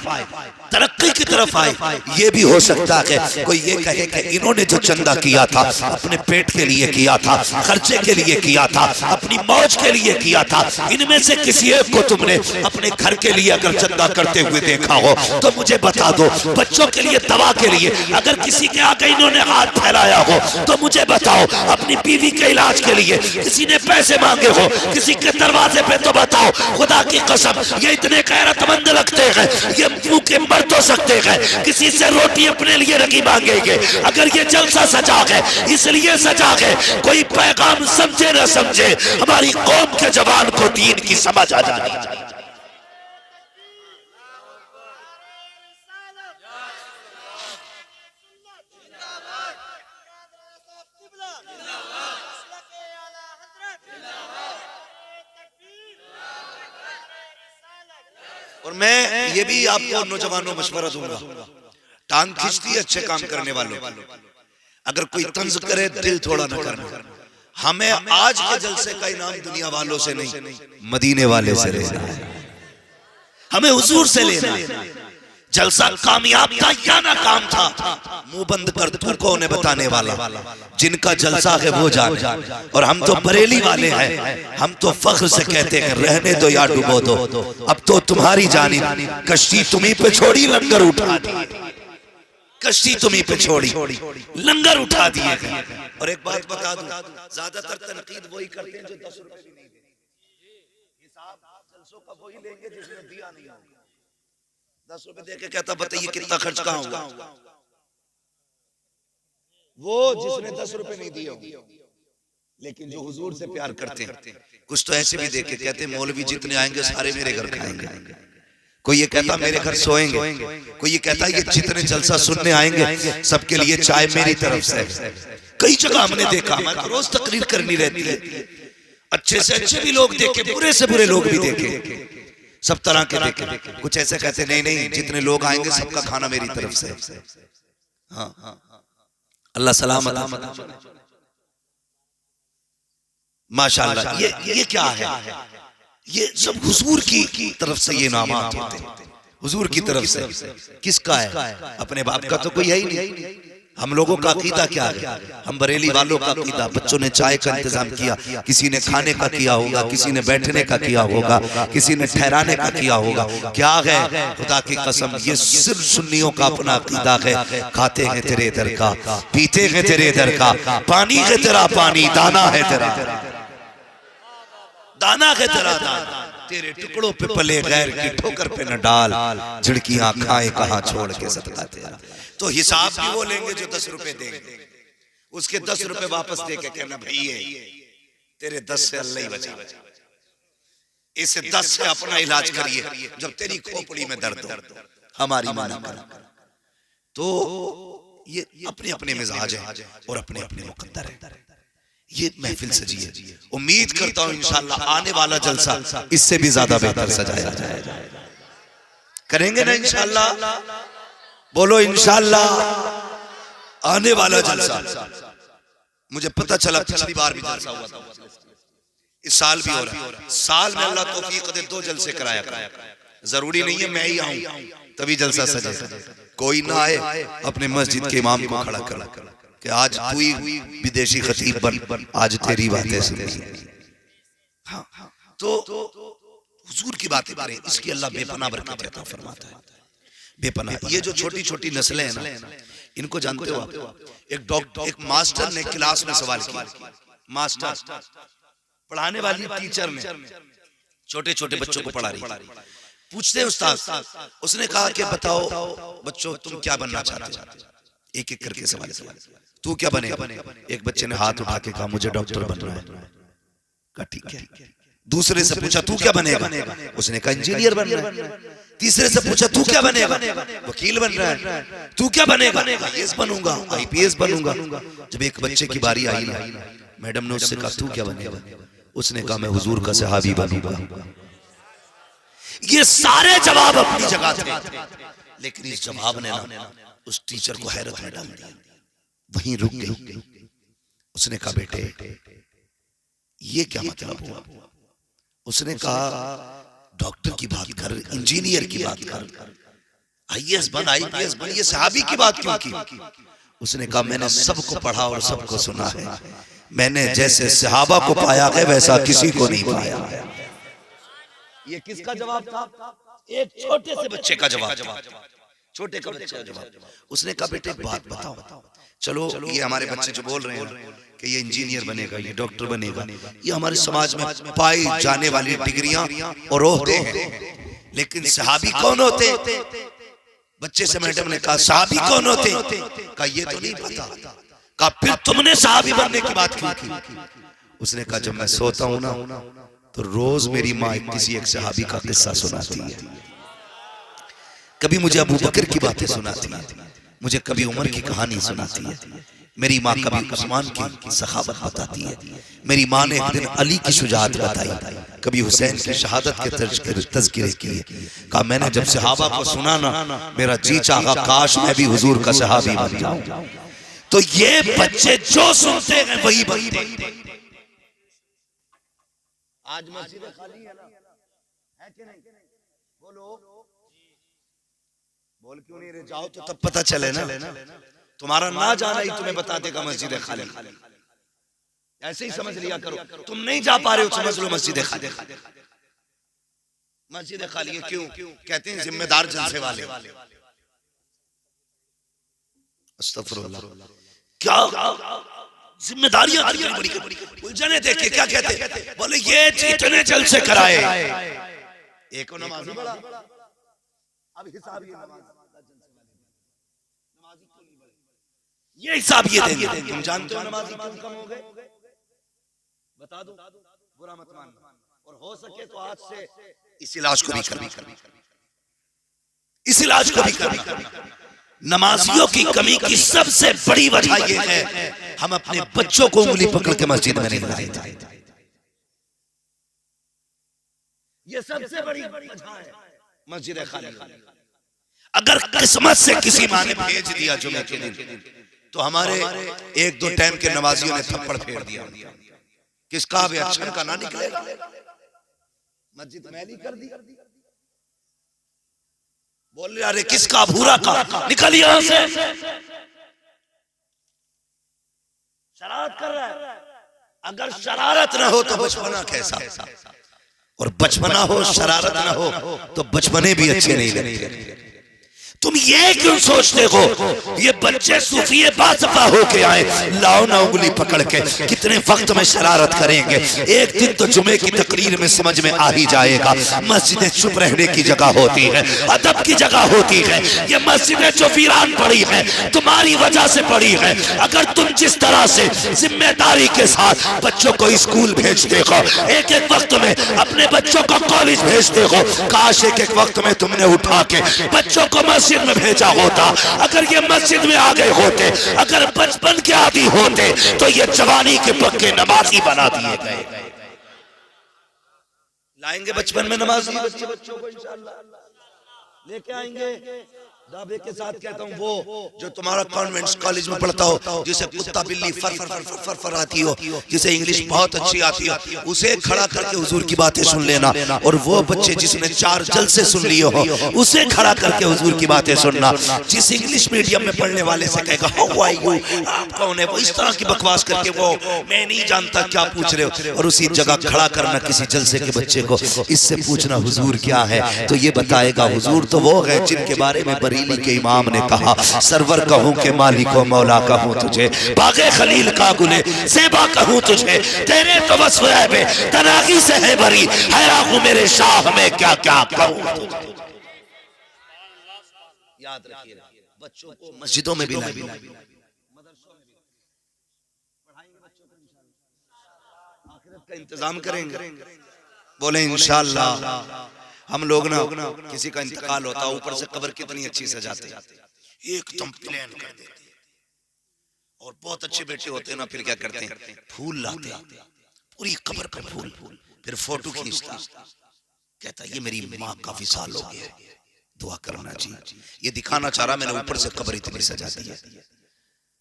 तरक्की की तरफ आए। ये भी हो सकता है कोई ये कहे कि इन्होंने जो चंदा किया था अपने पेट के लिए किया था, खर्चे के लिए किया था, अपनी मौज के लिए किया था, इनमें से किसी एक को तुमने अपने घर के लिए अगर चंदा करते हुए देखा हो तो मुझे बता दो। बच्चों के लिए, दवा के लिए अगर किसी के आगे इन्होंने हाथ फैलाया हो तो मुझे बताओ। अपनी बीवी के इलाज के लिए किसी ने पैसे मांगे हो किसी के दरवाजे पे तो बताओ। खुदा की कसम, ये इतने गैरतमंद लगते हैं, ये मुंह के मर तो सकते हैं, किसी से रोटी अपने लिए नहीं मांगेंगे। अगर ये जलसा सजा है इसलिए सजा है, कोई पैगाम समझे न समझे, हमारी कौम के जवान को दीन की समझ आ जानी चाहिए। और मैं ये भी आपको नौजवानों मशवरा दूंगा, टांग खींचती है अच्छे काम करने वालों, अगर कोई तंज करे दिल थोड़ा न करना। हमें आज के जलसे का इनाम दुनिया वालों से नहीं, मदीने वाले से लेना है, हमें हुजूर से लेना है। जलसा कामयाब था या नाकाम था, मुंह बंद कर तू कौन है बताने वाला। जिनका जलसा है वो जाने। और हम तो बरेली वाले हैं, हम तो फख्र से कहते हैं रहने दो या डुबो दो, अब तो तुम्हारी जानी, कश्ती तुम्ही पे छोड़ी लंगर उठा दिए, कश्ती तुम्ही पे छोड़ी लंगर उठा दिए। और एक बात बता दूं, ज्यादातर तनकीद वही करते हैं जो 10 रुपए भी नहीं देते। हिसाब जलसों का वही लेंगे जिसने दिया नहीं होगा। 10 रुपए देके कहता बताइए कितना खर्च कहाँ होगा, वो जिसने 10 रुपए नहीं दिए होंगे। लेकिन जो हुजूर से प्यार करते हैं, कुछ तो ऐसे भी देके कहते हैं मौलवी जितने आएंगे सारे मेरे घर खाएंगे। कोई ये कहता मेरे घर सोएंगे, कोई ये कहता ये जितने जलसा सुनने आएंगे सबके लिए चाय मेरी तरफ से। कई जगह हमने देखा, मैं तो रोज तकरीर करनी रहती है, अच्छे से अच्छे भी लोग देखे, बुरे से बुरे लोग भी देखे, सब तरह के देखे। कुछ ऐसे कहते नहीं नहीं जितने लोग आएंगे सबका खाना मेरी तरफ से। हाँ, अल्लाह सलामत। माशाअल्लाह, ये क्या है? ये सब हुजूर की तरफ से ये नामात होते हैं, हुजूर की तरफ से। किसका है? अपने बाप का तो कोई है ही नहीं। हम लोगों का अकीदा क्या है? हम बरेली वालों का अकीदा, बच्चों ने चाय का इंतजाम किया, किसी ने खाने का किया होगा, किसी ने बैठने का किया होगा, किसी ने ठहराने का किया होगा। क्या है? खुदा की कसम, ये सिर्फ सुन्नियों का अपना अकीदा है। खाते हैं तेरे दर का, पीते हैं तेरे दर का, पानी है तेरा पानी, दाना है तेरा दाना है तेरा दाना, तेरे टुकड़ों पे पले गैर की ठोकर पे न डाल, झिड़कियां खाए कहां छोड़ के सदका तेरा। तो हिसाब भी वो लेंगे जो 10 रुपए देंगे, उसके 10 रुपए वापस दे के कहना भैया तेरे 10 से अल्लाह ही बचा, इसे 10 से अपना इलाज करिए जब तेरी खोपड़ी में दर्द हो, हमारी माना कर। तो ये अपने अपने मिजाज है और अपने अपने मुकद्दर है। ये महफिल सजी है, उम्मीद करता हूं इंशाअल्लाह आने वाला जलसा इससे भी ज्यादा बेहतर सजाया जाएगा। करेंगे ना इंशाअल्लाह? बोलो इंशाअल्लाह। आने वाला जलसा, मुझे पता चला पिछली बार भी जलसा हुआ था, इस साल भी हो रहा है। साल में अल्लाह तौफीक दे 2 जलसे कराया कर। जरूरी नहीं है मैं ही आऊं तभी जलसा सजे, कोई ना आए अपने मस्जिद के इमाम को खड़ा कर कि आज तू ही विदेशी खतीब बन, आज तेरी बातें सुनी। हाँ, तो हुजूर की बातें करें, इसकी अल्लाह बेपनाह बरकत अता फरमाता है, बेपनाह। ये जो छोटी छोटी नस्लें हैं ना, इनको जानते हो आप? एक मास्टर ने क्लास में सवाल किया, मास्टर पढ़ाने वाली टीचर ने छोटे छोटे बच्चों को पढ़ा रही, पूछते हैं उस्ताद, उसने कहा कि बताओ बच्चों तुम क्या बनना चाहते हो? एक एक करके सवाल किया, तू क्या बनेगा? एक बच्चे ने हाथ उठा के कहा मुझे डॉक्टर बनना है। कहा ठीक है। दूसरे से पूछा तू क्या बनेगा? उसने कहा इंजीनियर बनना है। तीसरे से पूछा तू क्या बनेगा? वकील बन रहा है। तू क्या बनेगा? आईएएस बनूंगा, आईपीएस बनूंगा। जब एक बच्चे की बारी आई ना, मैडम ने उससे कहा तू क्या बनेगा? उसने कहा मैं हुजूर का सहाबी बनूंगा। ये सारे जवाब अपनी जगह थे, लेकिन इस जवाब ने ना उस टीचर को हैरत में डाल दिया, वहीं रुक गई। उसने कहा बेटे ये क्या मतलब हुआ? उसने कहा डॉक्टर की बात कर, इंजीनियर की बात कर, आईएएस बन, आईपीएस बन, ये सहाबी की बात क्यों की? उसने कहा मैंने सबको पढ़ा और सबको सुना है, मैंने जैसे सहाबा को पाया है वैसा किसी को नहीं पाया है। ये किसका जवाब था? एक छोटे से बच्चे का जवाब, छोटे का बच्चे का जवाब। उसने कहा बेटे बात बताओ, चलो ये हमारे बच्चे जो बोल रहे हैं कि ये इंजीनियर बनेगा, ये डॉक्टर बनेगा, ये हमारे समाज में पाई जाने वाली डिग्रियां और ओहदे हैं, लेकिन सहाबी कौन होते? बच्चे से मैडम ने कहा सहाबी कौन होते? कहा ये तो नहीं पता। कहा फिर तुमने सहाबी बनने की बात क्यों की? उसने कहा जब मैं सोता हूं ना तो रोज मेरी माँ किसी एक सहाबी का किस्सा सुनाती है। कभी मुझे अबू बकर की बातें सुनाती है, मुझे कभी उमर की कहानी सुनाती है, मेरी माँ कभी उस्मान की सखावत बताती है, मेरी माँ ने एक दिन अली की शुजाअत बताई, कभी हुसैन की शहादत के तज़किरे किए। कहा मैंने जब सहाबा को सुना ना मेरा जी चाहा काश मैं भी हुजूर का सहाबी बन जाऊं। तो ये बच्चे जो सुनते हैं वही बनते हैं। आज मस्जिद खाली है ना, है कि नहीं? बोलो, बोल क्यों नहीं रहे? जाओ तो तब पता चले ना, तुम्हारा ना जाना ही तुम्हें बता देगा मस्जिद खाली। ऐसे ही समझ लिया करो, तुम नहीं जा पा रहे हो समझ लो मस्जिद खाली। मस्जिद खाली है क्यों? कहते हैं जिम्मेदार जलसे वाले। अस्तगफुरुल्लाह, क्या जिम्मेदारियां बड़ी उलझने देखे क्या कहते? बोले ये इतने जलसे कराए, एक नमाजी बड़ा, अब हिसाब ये ये हिसाब ये देंगे। तुम जानते हो नमाजी क्यों कम हो गए? बता दो, बुरा मत मानना, और हो सके तो आज से इस इलाज को भी करना, इस इलाज को भी करना। नमाजियों की कमी की सबसे बड़ी वजह ये है हम अपने बच्चों को उंगली पकड़ के मस्जिद में नहीं लाए थे। ये सबसे बड़ी वजह है मस्जिद खाली। अगर किस्मत से किसी माँ ने भेज दिया जुमे के दिन तो हमारे एक दो टाइम के नमाजियों ने थप्पड़ फेर दिया, किसका भी अच्छा का ना निकलेगा, मस्जिद मैली कर दी। बोल रहे अरे किसका भूरा का, निकल यहां से, शरारत कर रहा है। अगर शरारत ना हो तो बचपना कैसा, और बचपना हो शरारत ना हो तो बचपने भी अच्छे नहीं लगते। तुम ये क्यों सोचते हो ये बच्चे सूफिये बासफा होके आए, लाओ ना उंगली पकड़ के, कितने वक्त में शरारत करेंगे, एक दिन तो जुमे की तकरीर में समझ में आ ही जाएगा। मस्जिदें चुप रहने की जगह होती है, अदब की जगह होती है। ये मस्जिदें जो वीरान पड़ी है तुम्हारी वजह से पड़ी है। अगर तुम जिस तरह से जिम्मेदारी के साथ बच्चों को स्कूल भेजते हो, एक एक वक्त में अपने बच्चों को कॉलेज भेजते हो, काश एक एक वक्त में तुमने उठा के बच्चों को मस्जिद में भेजा होता। अगर ये मस्जिद में आ गए होते, अगर बचपन के आदि होते तो ये जवानी के पक्के नमाजी बना दिए गए। लाएंगे बचपन में नमाजी बच्चों को इंशाअल्लाह लेके आएंगे। दावे के साथ कहता हूँ वो जो तुम्हारा कॉन्वेंट्स कॉलेज में पढ़ता हो, जिसे कुत्ता बिल्ली फर फर फर फर फर आती हो, जिसे इंग्लिश बहुत अच्छी आती हो, उसे खड़ा करके हुजूर की बातें सुन लेना। और वो बच्चे जिसने 4 जलसे सुन लिए हो उसे खड़ा करके हुजूर की बातें सुनना। जिस इंग्लिश मीडियम में पढ़ने वाले से कहेगा हाउ आर यू, आप कौन है, वो इस तरह की बकवास करके वो मैं नहीं जानता क्या पूछ रहे हो, और उसी जगह खड़ा करना किसी जलसे के बच्चे को, इससे पूछना हुजूर क्या है, तो ये बताएगा हुजूर तो वो है जिनके बारे में बरेली के इमाम ने कहा सरवर कहूं के मालिक व मौला कहूं तुझे, बागे खलील का गुले सेबा कहूं तुझे, तेरे तो बस है तनागी से है भरी, हैरान हूं मेरे शाह में क्या क्या कहूं तुझे। या याद रखिए, बच्चों को मस्जिदों में भी लाइए, मदरसों में भी पढ़ाएंगे बच्चों को, इंशाअल्लाह आखिरत का इंतजाम करेंगे। बोले इंशाअल्लाह। हम लोग ना किसी का इंतकाल होता है, ऊपर से कब्र कितनी अच्छी सजाते हैं, एकदम प्लेन कर देते हैं, और बहुत अच्छे बेटे होते हैं ना, फिर क्या करते हैं, फूल लाते हैं पूरी कब्र पे फूल, फिर फोटो खींचता, कहता ये मेरी माँ काफी साल हो गए, दुआ करना जी। ये दिखाना चाह रहा मैंने ऊपर से कब्र इतनी सजा दी है।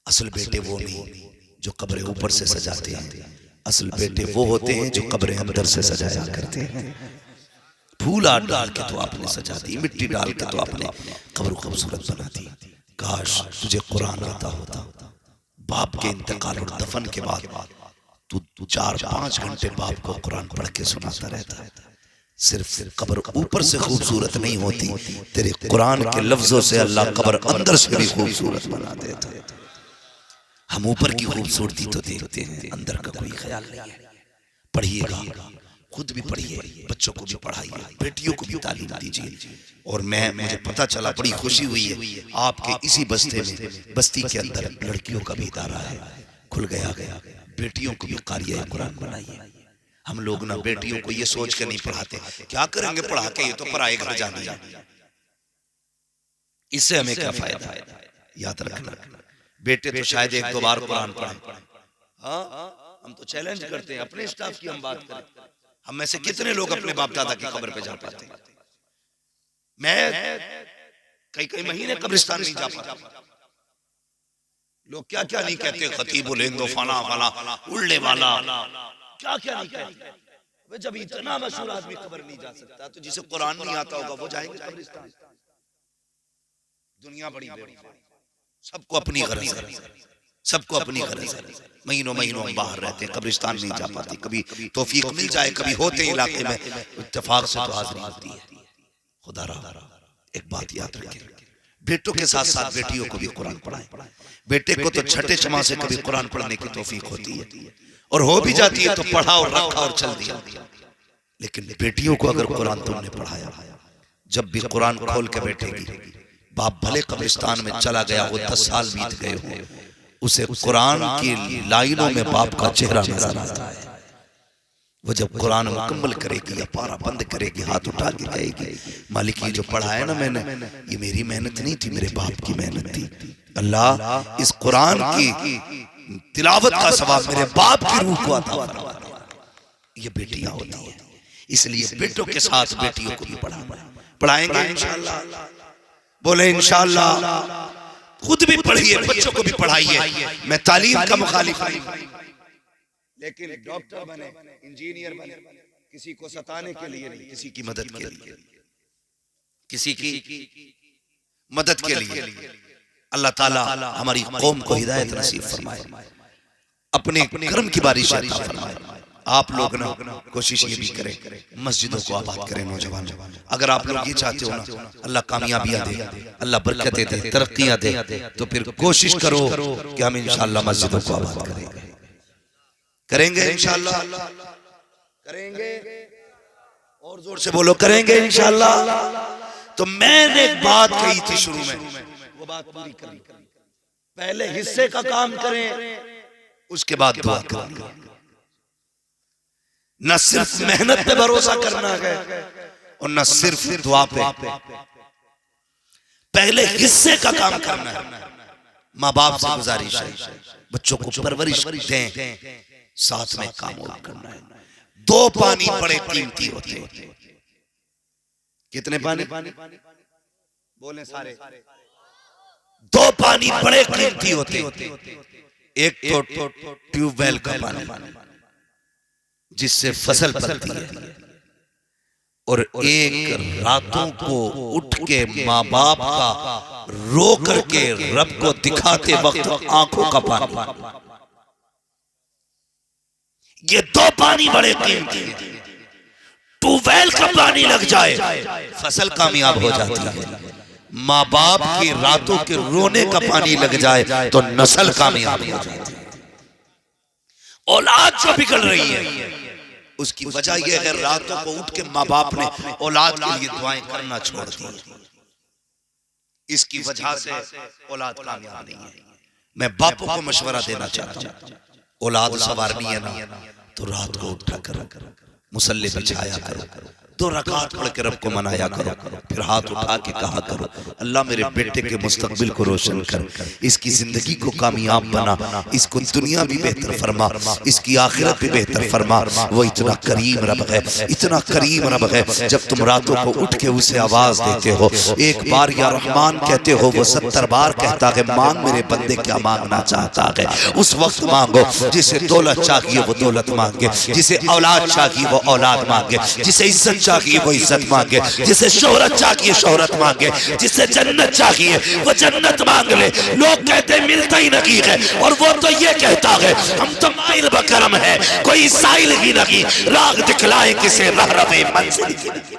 असल बेटे वो नहीं जो कब्रें ऊपर से सजाते हैं, असल बेटे वो होते हैं जो कब्रें अंदर से सजाया करते हैं। फूल डाल के तो आपने सजा दी, मिट्टी डाल के तो आपने कब्र खूबसूरत बना दी। काश तुझे कुरान आता होता, बाप के इंतकाल और दफन के बाद तू 4-5 घंटे बाप को कुरान पढ़ के सुनाता रहता। सिर्फ कब्र ऊपर से खूबसूरत नहीं होती, तेरे कुरान के लफ्जों से अल्लाह कब्र अंदर से भी खूबसूरत बना देता है। हम ऊपर की खूबसूरती तो देखते हैं, अंदर का कोई ख्याल नहीं है। पढ़िएगा, खुद भी पढ़िए, बच्चों को भी पढ़ाइए, बेटियों को भी तालीम दीजिए। और मुझे पता चला, बड़ी खुशी हुई है, आपके इसी बस्ती के अंदर लड़कियों का भी इदारा है, खुल गया, बेटियों को भी क़ारिया कुरान बनाइए। हम लोग ना बेटियों को ये सोच के नहीं पढ़ाते, क्या करेंगे पढ़ा के, ये तो पराए घर जानी है, इससे हमें क्या फायदा। याद रखना, बेटे तो शायद 1-2 बार कुरान पढ़े। हाँ, हम तो चैलेंज करते हैं, अपने स्टाफ की हम बात करें, हम में से कितने लोग अपने बाप दादा की कब्र पे जा पाते हैं। मैं कई महीने कब्रिस्तान नहीं जा पाता। लोग क्या क्या नहीं कहते, खतीब लेंदो फला फला उड़ने वाला, क्या क्या नहीं कहते। जब इतना मशहूर आदमी कब्र नहीं जा सकता, तो जिसे कुरान नहीं आता होगा वो जाएंगे कब्रिस्तान। दुनिया बड़ी बेवकूफ, सबको अपनी गरज है, सबको अपनी गरज है। महीनों हम बाहर रहते हैं, कब्रिस्तान नहीं जा पाते। कभी तौफीक मिल जाए, कभी होते इलाके में इत्तेफाक से तो हाजिरी होती है। खुदा रहा, एक बात याद रखें, बेटों के साथ साथ बेटियों को भी कुरान पढ़ाएं। बेटे को तो छठे छमा से कभी कुरान पढ़ने की तौफीक होती है, और हो भी जाती है तो पढ़ा और रखा और चल दिया। लेकिन बेटियों को अगर कुरान तुमने पढ़ाया, जब भी कुरान खोल के बैठेगी, बाप भले कब्रिस्तान में चला गया हो, 10 साल बीत गए हो, उसे कुरान की लाइनों में बाप का चेहरा नजर आता है। वो जब कुरान मुकम्मल करेगी या पारा बंद करेगी, हाथ उठा के कहेगी, मालिक ये जो पढ़ा है ना मैंने, ये मेरी मेहनत नहीं थी, मेरे बाप की मेहनत थी। अल्लाह इस कुरान की तिलावत का सवाब मेरे बाप की रूह को अता फरमा। ये बेटियां होती हैं, इसलिए बेटों के साथ बेटियों को भी पढ़ाएंगे इंशाअल्लाह। बोले इंशाअल्लाह। खुद भी पढ़िए, बच्चों को भी पढ़ाइए। मैं तालीम का मुखालिफ नहीं, लेकिन डॉक्टर बने, इंजीनियर बने, किसी को सताने के लिए नहीं, किसी की मदद के लिए, किसी की मदद के लिए। अल्लाह ताला हमारी कौम को हिदायत नसीब फरमाए, अपने कर्म की बारिश अता फरमाए। आप लोग ना कोशिश ये भी करें, मस्जिदों को आबाद करें। नौजवान, अगर आप लोग ये चाहते हो ना अल्लाह कामयाबियां दे, अल्लाह बरकतें दे, तरक्कियां दे, तो फिर कोशिश करो कि हम इंशाअल्लाह मस्जिदों को आबाद करेंगे इंशाअल्लाह, करेंगे। और जोर से बोलो, करेंगे इंशाअल्लाह। तो मैंने एक बात कही थी शुरू में, वो बात पूरी करी। पहले हिस्से का काम करें, उसके बाद दुआ करेंगे। न सिर्फ मेहनत पे भरोसा करना है और न सिर्फ दुआ पे, पहले हिस्से का काम करना है। माँ बाप से गुजारिश है, बच्चों को परवरिश दें, साथ में काम और करना है। 2 पानी बड़े कीमती होते हैं। कितने पानी बोले सारे? 2 पानी बड़े कीमती होते हैं। एक तो ट्यूबवेल का पानी जिससे फसल पलती है, और एक रातों को उठ के माँ बाप का रो करके रब को दिखाते वक्त आंखों का पानी। ये 2 पानी बड़े कीमती हैं। ट्यूबवेल का पानी लग जाए, फसल कामयाब हो जाती है। माँ बाप की रातों के रोने का पानी लग जाए तो नस्ल कामयाब हो जाती है। औलाद जो बिगड़ रही है, उसकी वजह यह है रातों को उठ के माँ बाप ने औलाद के लिए दुआएं करना छोड़ दी। इसकी वजह से औलाद कामयाब नहीं है। मैं बापों को मशवरा देना चाहता हूँ, औलाद सवारनी है ना तो रात को उठा करो, मुसल्ले बिछाया करो, 2 रकात पढ़ के रब को मनाया करो, फिर हाथ उठा के कहा करो अल्लाह मेरे बेटे के मुस्तकबिल को रोशन कर, इसकी जिंदगी को कामयाब बना, इसको दुनिया भी बेहतर फरमा, इसकी आखिरत भी बेहतर फरमा। वो इतना करीम रब है, इतना करीम रब है। जब तुम रातों को उठ के उसे आवाज देते हो, एक बार या रहमान कहते हो, वो 70 बार कहता है मांग मेरे बंदे क्या मांगना चाहता है, उस वक्त मांगो। जिसे दौलत चाहिए वो दौलत मांगे, जिसे औलाद चाहिए वो औलाद मांगे, जिसे इज्जत चाहिए वो इज्जत मांगे, जिसे शोहरत चाहिए शोहरत मांगे, जिसे जन्नत चाहिए वो जन्नत मांग ले। लोग कहते मिलता ही नहीं है, और वो तो ये कहता है हम तो माइल बकरम है, कोई साइल ही नहीं, राग दिखलाए किसे रह रवे मंजिल की नहीं।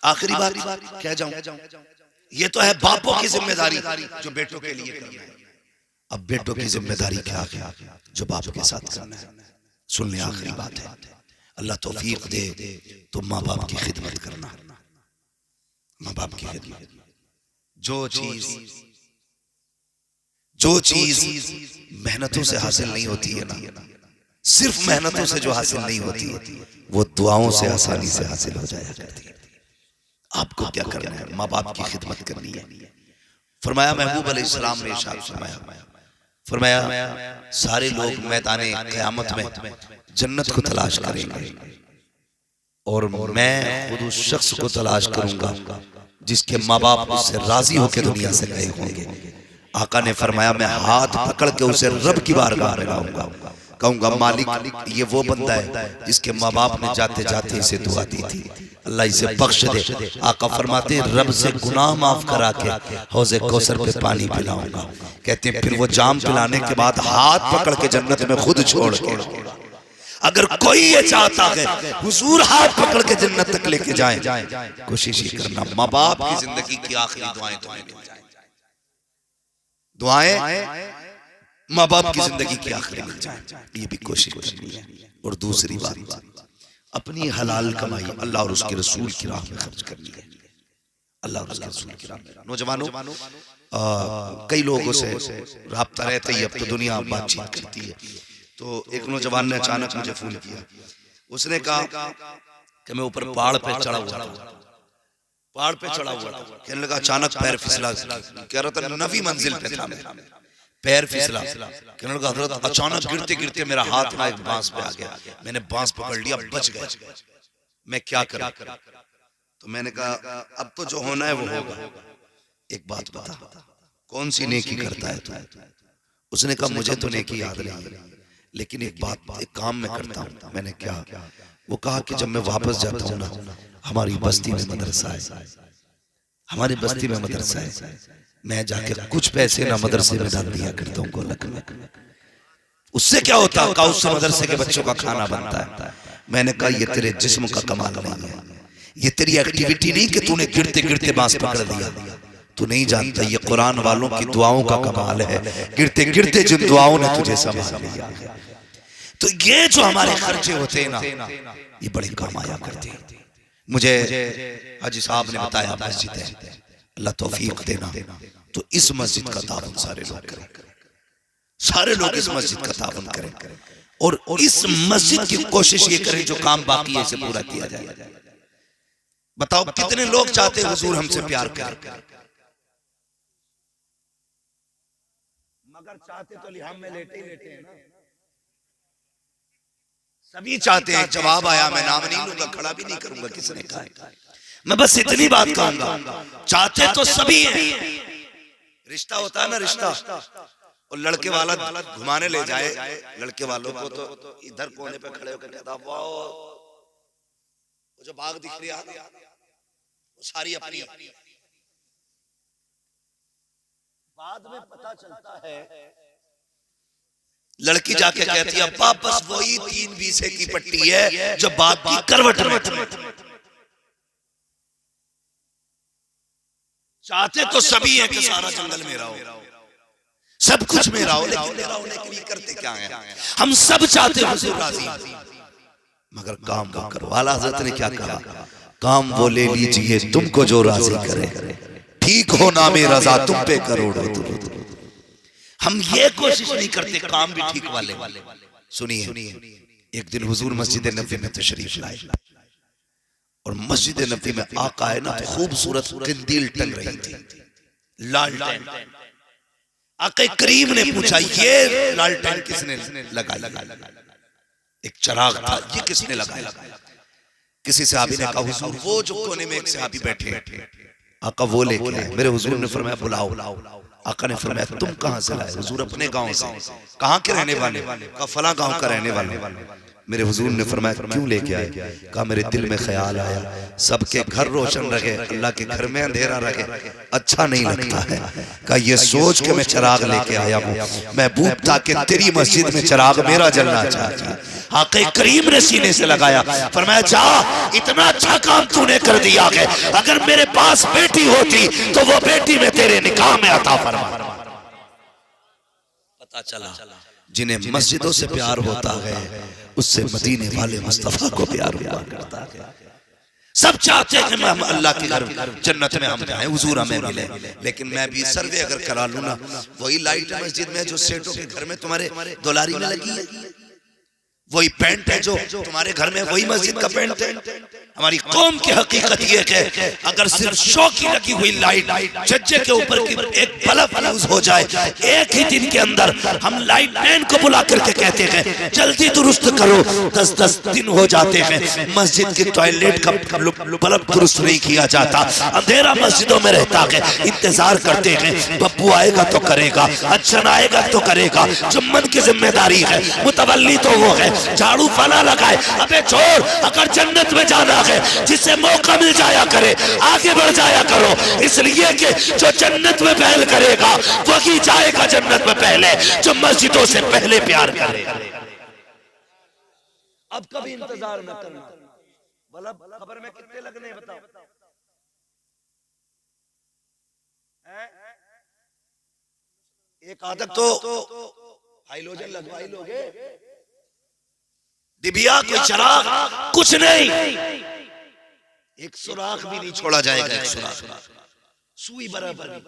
आखिरी बात कह जाऊं, ये तो है बापों की जिम्मेदारी जो बेटों के लिए करना है। अब बेटों की जिम्मेदारी क्या है जो बाप के साथ करना है। सुन ले, आखिरी बात है, अल्लाह तौफीक दे तो माँ बाप की खिदमत करना। माँ बाप की खिदमत, जो चीज मेहनतों से हासिल नहीं होती है ना, सिर्फ मेहनतों से जो हासिल नहीं होती है वो दुआओं से आसानी से हासिल हो जाया करती है। आपको क्या करना है, माँ बाप की खिदमत करनी है। फरमाया महबूब अलैहिस्सलाम ने इरशाद फरमाया सारे लोग मैदाने क़यामत में जन्नत को तलाश करेंगे और मैं खुद उस शख्स को तलाश करूंगा जिसके माँ बाप उससे राजी होकर दुनिया से गए होंगे। आका ने फरमाया मैं हाथ पकड़ के उसे रब की बारगाह में लाऊंगा, कहूंगा मालिक ये वो बंदा है जिसके माँ बाप ने जाते जाते इसे दुआ दी थी, अल्लाह इसे बख्श दे। आका फरमाते रब से गुनाह माफ करा के हौज़े कौसर पे पानी पिलाऊंगा। कहते हैं फिर वो जाम पिलाने के बाद हाथ पकड़ के जन्नत में खुद छोड़ के, अगर कोई ये चाहता है हुजूर हाथ पकड़ के जन्नत तक लेके जाएं, कोशिश ही करना माँ बाप की जिंदगी की आखिरी दुआएं तुम्हें मिल जाएं। दुआएं माँ बाप की जिंदगी की आखिरी मिल जाए, ये भी कोशिश करनी है। और दूसरी बात, अपनी हलाल कमाई अल्लाह और उसके रसूल की राह में खर्च करनी है। अल्लाह और उसके रसूल की राह में। नौजवानों, कई लोगों से राब्ता रहता ही, अब तो दुनिया बातचीत करती है। तो एक नौजवान ने अचानक मुझे फोन किया, उसने कहा कि मैं ऊपर पहाड़ पे चढ़ा हुआ था, पहाड़ पे चढ़ा हुआ था, कहने लगा अचानक पैर फिसला, कह रहा था 9वीं मंजिल पे था मैं, पैर फिसला, कहने लगा हजरत अचानक गिरते गिरते मेरा हाथ ना एक बांस पे आ गया, मैंने बांस पकड़ लिया, बच गए, मैं क्या करूं? तो मैंने कहा अब तो जो होना है वो होगा, एक बात बता कौन सी नेकी करता है तू? उसने कहा मुझे तो नेकी याद नहीं है, लेकिन एक बात, एक काम मैं करता हूँ। मैंने क्या? वो कहा कि जब मैं वापस जाता हूँ ना, हमारी बस्ती में मदरसा है, हमारी बस्ती में मदरसा है, मैं जाके कुछ पैसे ना मदरसे में डाल दिया करता हूँ गोलक में। उससे क्या होता है? कहा उससे मदरसे के बच्चों का खाना बनता है। मैंने कहा ये तेरे जिस्म का कमाल नहीं है, ये तेरी एक्टिविटी नहीं कि तूने गिरते गिरते बांस पकड़ दिया, तू नहीं जानता ये कुरान वालों की दुआओं का कमाल है, गिरते गिरते जिन दुआओं ने तुझे संभाल लिया। तो ये जो हमारे खर्चे होते हैं ना, ये बड़े काम आया करते हैं। मुझे हाजी साहब ने बताया मस्जिद है, अल्लाह तौफीक देना, तो इस मस्जिद का ताउन सारे लोग करें, सारे लोग इस मस्जिद का ताउन करें, और इस मस्जिद की कोशिश ये करें जो काम बाकी है इसे पूरा किया जाए। बताओ कितने लोग चाहते हैं हुजूर हमसे प्यार करें, मगर चाहते तो लिहाम में लेटे ही लेटे हैं ना। सभी चाहते हैं, जवाब आया, मैं नाम नहीं लूंगा, खड़ा भी नहीं करूंगा किसने कहा, मैं बस इतनी बात कहूंगा, चाहते तो सभी हैं। रिश्ता होता है ना, रिश्ता, और लड़के वाला घुमाने ले जाए लड़के वालों को, तो इधर कोने पे खड़े होकर कहता वाह वो जो बाग दिख रही है वो सारी अपनी। बाद में पता चलता है लड़की जाके कहती है अब्बा बस वही 3 बीसे की पट्टी है जो बाप की करवट में। चाहते तो सभी हैं कि सारा जंगल मेरा हो, सब कुछ मेरा हो, लेकिन मेरा होने के लिए करते क्या है? हम सब चाहते हैं हुजूर राजी, मगर काम वो करो। आला हज़रत ने क्या कहा? काम वो ले लीजिए तुमको जो राजी करे, ठीक हो नामे रजा तुम पे करोड़ों दुरूद। हम ये कोशिश नहीं करते काम भी ठीक वाले। सुनिए, एक दिन हुजूर मस्जिद नबवी में तशरीफ लाए और मस्जिद नबवी में आका है ना तो खूबसूरत कंदील टंग रही थी, लालटेन। आका करीम ने पूछा ये लालटेन किसने लगाई? एक चिराग था, ये किसने लगाया? किसी सहाबी ने कहा हुजूर वो जो कोने में एक सहाबी बैठे, आका वो लेके आए। मेरे हुजूर ने फरमाया बुलाओ। आका ने फरमाया तुम कहां से लाए? हुजूर अपने गांव से। कहां के रहने वाले? कहा फला गांव का रहने वाले। मेरे हुजूर ने फरमाया क्यों लेके आए? कहा मेरे दिल में ख्याल आया सबके घर रोशन रहे, अल्लाह के घर में अंधेरा रहे, अच्छा नहीं लगता है। कहा ये सोच के मैं चिराग लेके आया हूँ महबूब, ताकि तेरी मस्जिद में चिराग मेरा जलना चाहिए। आका करीम ने सीने से लगाया, फरमाया जा इतना अच्छा काम तूने कर दिया है, अगर मेरे पास बेटी होती तो वो बेटी में तेरे निकाह में अता फरमा। पता चला जिन्हें मस्जिदों से प्यार होता है उससे मदीने वाले मुस्तफा को प्यार हुआ करता है। सब चाहते हैं कि हम अल्लाह के घर जन्नत में हम जाएं, हुजूर हमें मिले। लेकिन मैं भी सर्वे अगर करा लूं ना, वही लाइट मस्जिद में जो सेठों के घर में तुम्हारे दुलारी में लगी है, वही पेंट है जो तुम्हारे घर में, वही मस्जिद का पेंट है। हमारी कौम की हकीकत ये है अगर सिर्फ शो की लगी हुई लाइट छज्जे के ऊपर की एक बल्ब यूज हो जाए, एक ही दिन के अंदर हम लाइट मैन को बुला करके कहते हैं जल्दी दुरुस्त करो, 10-10 दिन हो जाते हैं। मस्जिद के टॉयलेट का बल्ब दुरुस्त नहीं किया जाता, अंधेरा मस्जिदों में रहता है। इंतजार करते हैं बब्बू आएगा तो करेगा, अच्छा आएगा तो करेगा, जुम्मन की जिम्मेदारी है, मुतवल्ली तो वो है, झाड़ू फना लगाए। अबे छोड़, अगर जन्नत में जाना है जिससे मौका मिल जाया करे आगे बढ़ जाया करो, इसलिए कि जो जन्नत में पहल करेगा वही जाएगा जन्नत में पहले, जो मस्जिदों से पहले प्यार करेगा। अब कभी इंतजार न करना, बल्ब खबर में कितने लगने बताओ? एक आदत तो हाइलोजन लगवाई लोगे, दिबिया कोई चिराग कुछ नहीं, एक सुराख भी नहीं छोड़ा जाएगा। एक सुराख सुई बराबर भी।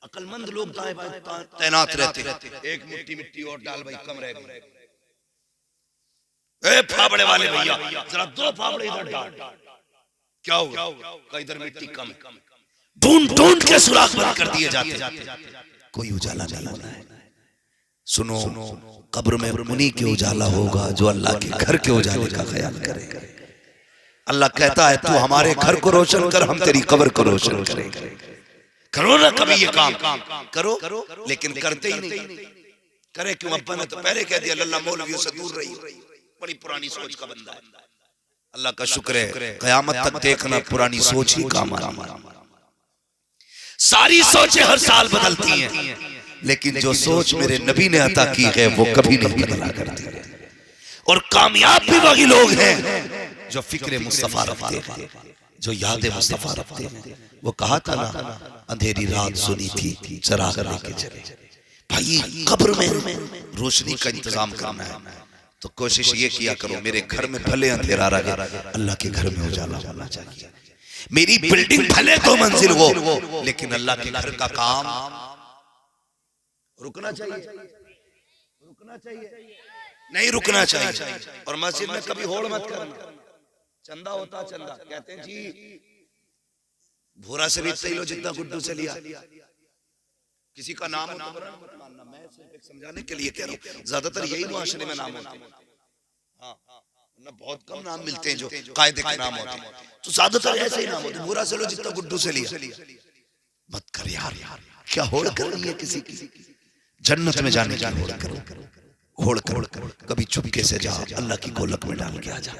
अकलमंद लोग दाएं बाएं तैनात रहते, एक मुट्ठी मिट्टी और डाल भाई कम रह गए। ए फावड़े वाले भैया जरा 2 फावड़े इधर डाल, क्या हुआ? का इधर मिट्टी कम, ढूंढ ढूंढ के सुराख बंद कर दिए जाते, कोई उजाला नहीं होना है। सुनो, कब्र में मुनी के उजाला होगा जो अल्लाह के घर के उजाले का ख्याल करेगा। अल्लाह कहता है तू हमारे घर को रोशन कर, हम तेरी कब्र को रोशन करेंगे। करो ना कभी ये काम, करो, लेकिन करते ही नहीं। करे क्यों? अब्बा ने तो पहले कह दिया अल्लाह मौलवियों से दूर रही, बड़ी पुरानी सोच का बंदा है। अल्लाह का शुक्र है कयामत तक देखना पुरानी सोच ही काम आना। सारी सोचें हर साल बदलती हैं, लेकिन जो सोच मेरे नबी ने अता की है वो कभी नहीं बदला करती। और कामयाब भी वही लोग हैं जो फिक्र मुस्तफा रखते हैं, जो याद मुस्तफा रखते हैं। वो कहा था ना अंधेरी रात सुनी थी चिराग लेके चले। भाई कब्र में रोशनी का इंतजाम करना है तो कोशिश ये किया करो मेरे घर में भले अंधेरा रहे, अल्लाह के घर में उजाला होना चाहिए। मेरी बिल्डिंग भले तो मंजिल हो, लेकिन अल्लाह के घर का काम रुकना चाहिए, रुकना चाहिए, नहीं रुकना चाहिए। और मस्जिद में कभी होड़ मत करना। चंदा होता चंदा, कहते हैं जी भूरा से भी सही लो जितना गुड्डू से लिया। किसी का नाम हो तो मत मानना, मैं सिर्फ समझाने के लिए कह रहा हूँ। ज्यादातर यही मुआशरे में नाम होते हैं, हाँ ना, बहुत कम नाम मिलते हैं जो कायदे के नाम होते हैं। तो ज्यादातर ऐसे ही नाम होते, भूरा से लो जितना गुड्डू से लिया। मत कर यार, क्या होड़ करनी है किसी की? जन्नत में जाने की होड़ करो, होड़ करो। कभी चुपके से जाओ, अल्लाह की गोलक में डाल के आ जा।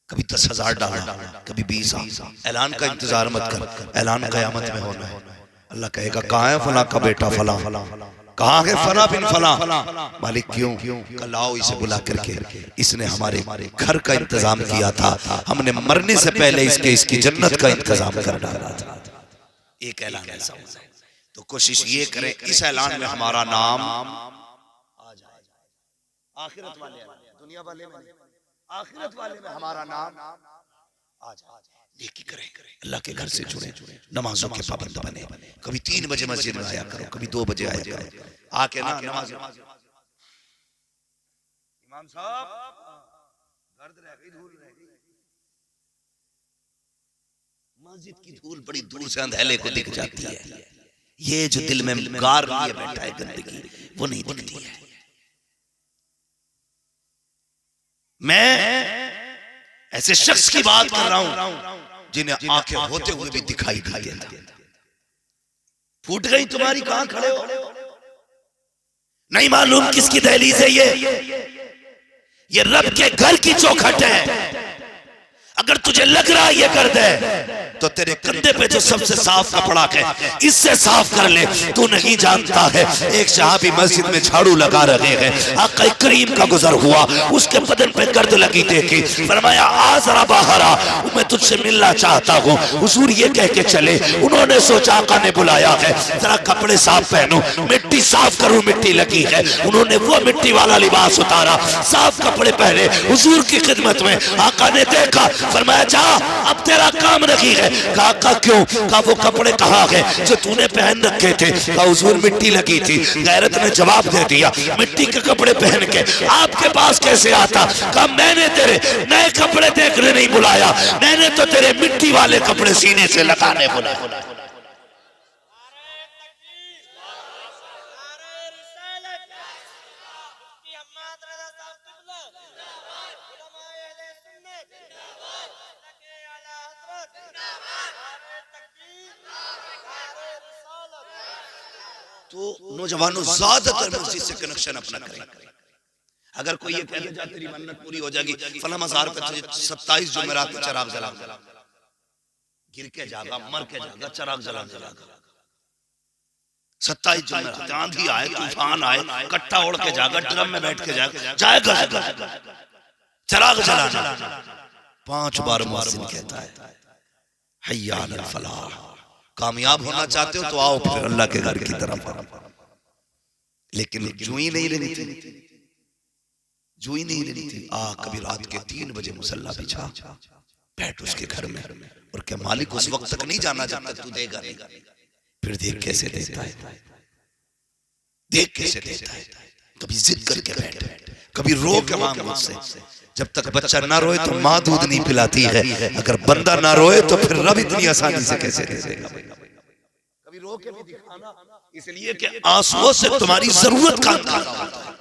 कभी 10,000 डालना, कभी 20। ऐलान का इंतजार मत कर, ऐलान कयामत में होना है। अल्लाह कहेगा कहाँ है फला का बेटा फला, कहाँ है फला बिन फला? मालिक क्यों? कल आओ इसे बुला करके, इसने हमारे घर का इंतजाम किया था, हमने मरने से पहले इसकी जन्नत का इंतजाम कर डाला था। एक ऐलान ऐसा होता है। तो कोशिश ये करें इस ऐलान में हमारा नाम आ जाए। आखिरत वाले, दुनिया वाले में, आखिरत वाले में हमारा नाम आ जाए। नेकी करें, अल्लाह के घर से जुड़े, नमाजों के पाबंद बने। कभी 3 बजे मस्जिद में आया करो, कभी 2 बजे आया करो। आके ना नमाज, इमाम साहब गर्द रह गई, धूल रह गई। मस्जिद की धूल बड़ी दूर से अंधेले को दिख जाती है। ये जो दिल में गार लिए बैठा है गंदगी, वो नहीं दिखती है। मैं ऐसे शख्स की बात कर रहा हूं जिन्हें आंखें होते हुए भी दिखाई नहीं देता। फूट गई तुम्हारी, कहां खड़े हो? नहीं मालूम किसकी दहलीज है ये रब के घर की चौखट है। अगर तुझे लग रहा है ये गर्द है तो तेरे कंधे पे जो सबसे साफ कपड़ा है इससे साफ कर ले। तू नहीं जानता है एक सहाबी मस्जिद में झाड़ू लगा रहे हैं, आका करीम का गुजर हुआ, उसके बदन पे गर्द लगी देखी, फरमाया आ जरा बाहर आ, मैं तुझसे मिलना चाहता हूँ। हुजूर ये कह के चले। उन्होंने सोचा आका ने बुलाया है, जरा कपड़े साफ पहनो, मिट्टी साफ करूं, मिट्टी लगी है। उन्होंने वो मिट्टी वाला लिबास उतारा, साफ कपड़े पहने, हुजूर की खिदमत में। आका ने देखा, फरमाया जा अब तेरा काम नहीं है। कहा क्यों? कहा वो कपड़े कहाँ गए जो तूने पहन रखे थे? कहा हुजूर मिट्टी लगी थी। गैरत ने जवाब दे दिया, मिट्टी के कपड़े पहन के आपके पास कैसे आता? कहा मैंने तेरे नए कपड़े देखने नहीं बुलाया, मैंने तो तेरे मिट्टी वाले कपड़े सीने से लगाने बुलाया। तो नौजवानों ज्यादातर मस्जिद से कनेक्शन अपना करें। अगर कोई ये कह दे तेरी मन्नत पूरी हो जाएगी, फला मज़ार पे 27 जुमेरात में चिराग जला, गिर के जागा, मर के जागा, चिराग जला। 27 जुमेरात, आंधी आए, तूफान आए, कट्टा ओढ़ के जागा, ड्रम में बैठ के जाएगा चिराग जलाना। 5 बार मुअज्जिन कहता है हय्या अलल फलाह। कामयाब होना चाहते हो तो आओ फिर अल्लाह के घर की तरफ। लेकिन जुई नहीं लेनी थी, जुई नहीं लेनी थी। कभी रात के 3 बजे मुसल्ला बिछा, बैठ उसके घर में, और क्या मालिक उस वक्त तक नहीं जाना जब तक तू देगा नहीं। फिर देख कैसे देता है, देख कैसे देता है। कभी जिद करके बैठ, कभी रो के मांग मुझसे। जब तक बच्चा ना रोए तो माँ दूध नहीं पिलाती है, अगर बंदा ना रोए तो फिर रब इतनी आसानी से कैसे दे देगा? कभी रो के भी दिखाना, इसलिए कि आंसुओं से तुम्हारी जरूरत का अंदाजा होता है,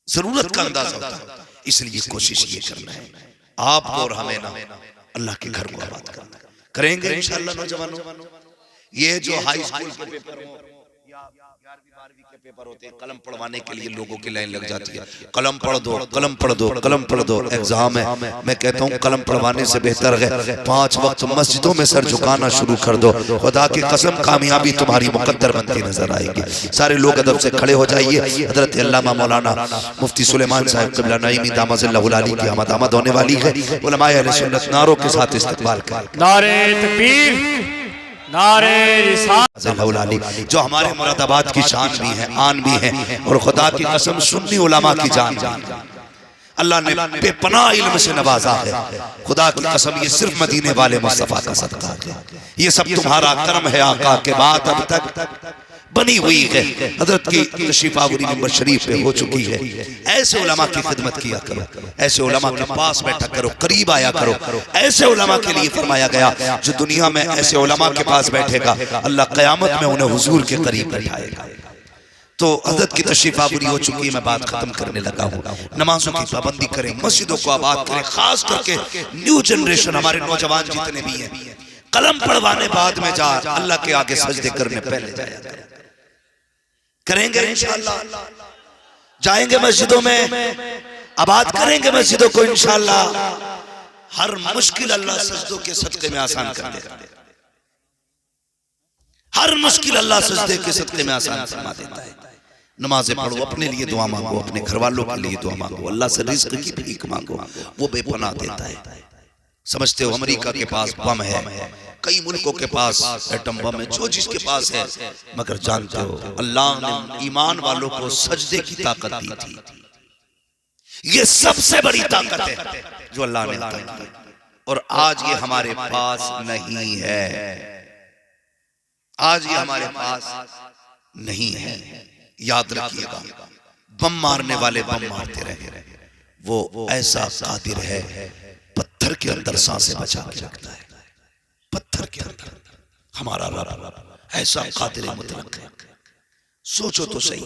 जरूरत का अंदाजा होता है। इसलिए कोशिश ये करना है आपको और हमें ना अल्लाह के घर को आबाद करना करेंगे इंशाअल्लाह। नौजवानों, ये जो हाई स्कूल के पेपर हो या 11वीं 12वीं के पेपर होते हैं, कलम पढ़वाने के लिए लोगों की लाइन लग जाती है। कलम पढ़ दो, कलम पढ़ दो, कलम पढ़ दो, एग्जाम है। मैं कहता हूँ कलम पढ़वाने से बेहतर है 5 वक्त मस्जिदों में सर झुकाना शुरू कर दो। खुदा की कसम कामयाबी तुम्हारी मुकद्दर बनती नजर आएगी। सारे लोग अदब से खड़े हो जाइए। हजरत अल्लामा मौलाना मुफ्ती सुलेमान साहब क़िबला नईमी दामतुल्लाह अलैहि की आमद होने वाली है। उलमाए अहले सुन्नत नारों के साथ इस्तकबाल करें। नारे तकबीर, नारे रिसालत। जो हमारे मुरादाबाद की शान भी है, आन भी है, और खुदा की कसम सुन्नी उलमा की जान भी है। अल्लाह ने बेपनाह इल्म से नवाजा है। खुदा की कसम ये सिर्फ मदीने वाले मुस्तफा का सदका है। ये सब तुम्हारा कर्म है। आका के बाद अब तक बनी हुई है। हजरत की तशरीफ आवरी मिंबर शरीफ पे हो चुकी है। ऐसे उलमा की खिदमत किया करो, ऐसे उलमा के पास बैठा करो, करीब आया करो। ऐसे उलमा के लिए फरमाया गया जो दुनिया में ऐसे उलमा के पास बैठेगा अल्लाह क़यामत में उन्हें हुजूर के करीब बैठाएगा। तो हजरत की तशरीफ आवरी हो चुकी है, मैं बात खत्म करने लगा हूँ। नमाजों की पाबंदी करें, मस्जिदों को आबाद करें, खास करके न्यू जनरेशन हमारे नौजवान जितने भी हैं, कलम पढ़वाने बाद में जा, अल्लाह के आगे सजदे करने पहले जाया करेंगे इंशाअल्लाह। जाएंगे मस्जिदों में, आबाद करेंगे मस्जिदों को इंशाअल्लाह। हर मुश्किल अल्लाह सजदों के सदके में आसान कर देगा। हर मुश्किल अल्लाह सजदे के सदके में आसान फरमा देता है। नमाजें पढ़ो, अपने लिए दुआ मांगो, अपने घर वालों के लिए दुआ मांगो, अल्लाह से रिज़्क़ की भीख मांगो, वो बेपनाह देता है। समझते हो अमेरिका के पास बम है, कई मुल्कों के पास एटम बम है, जो जिसके पास है, मगर जानते हो अल्लाह ने ईमान वालों को सजदे की ताकत दी थी। ये सबसे बड़ी ताकत है जो अल्लाह ने अता की, और आज ये हमारे पास नहीं है, आज ये हमारे पास नहीं है। याद रखिएगा, बम मारने वाले बम मारते रहे, वो ऐसा कादिर है, पत्थर के अंदर सांसें बचा के रखता है, पत्थर के अंदर। हमारा रब ऐसा कादिर मुतलक है। सोचो तो सही,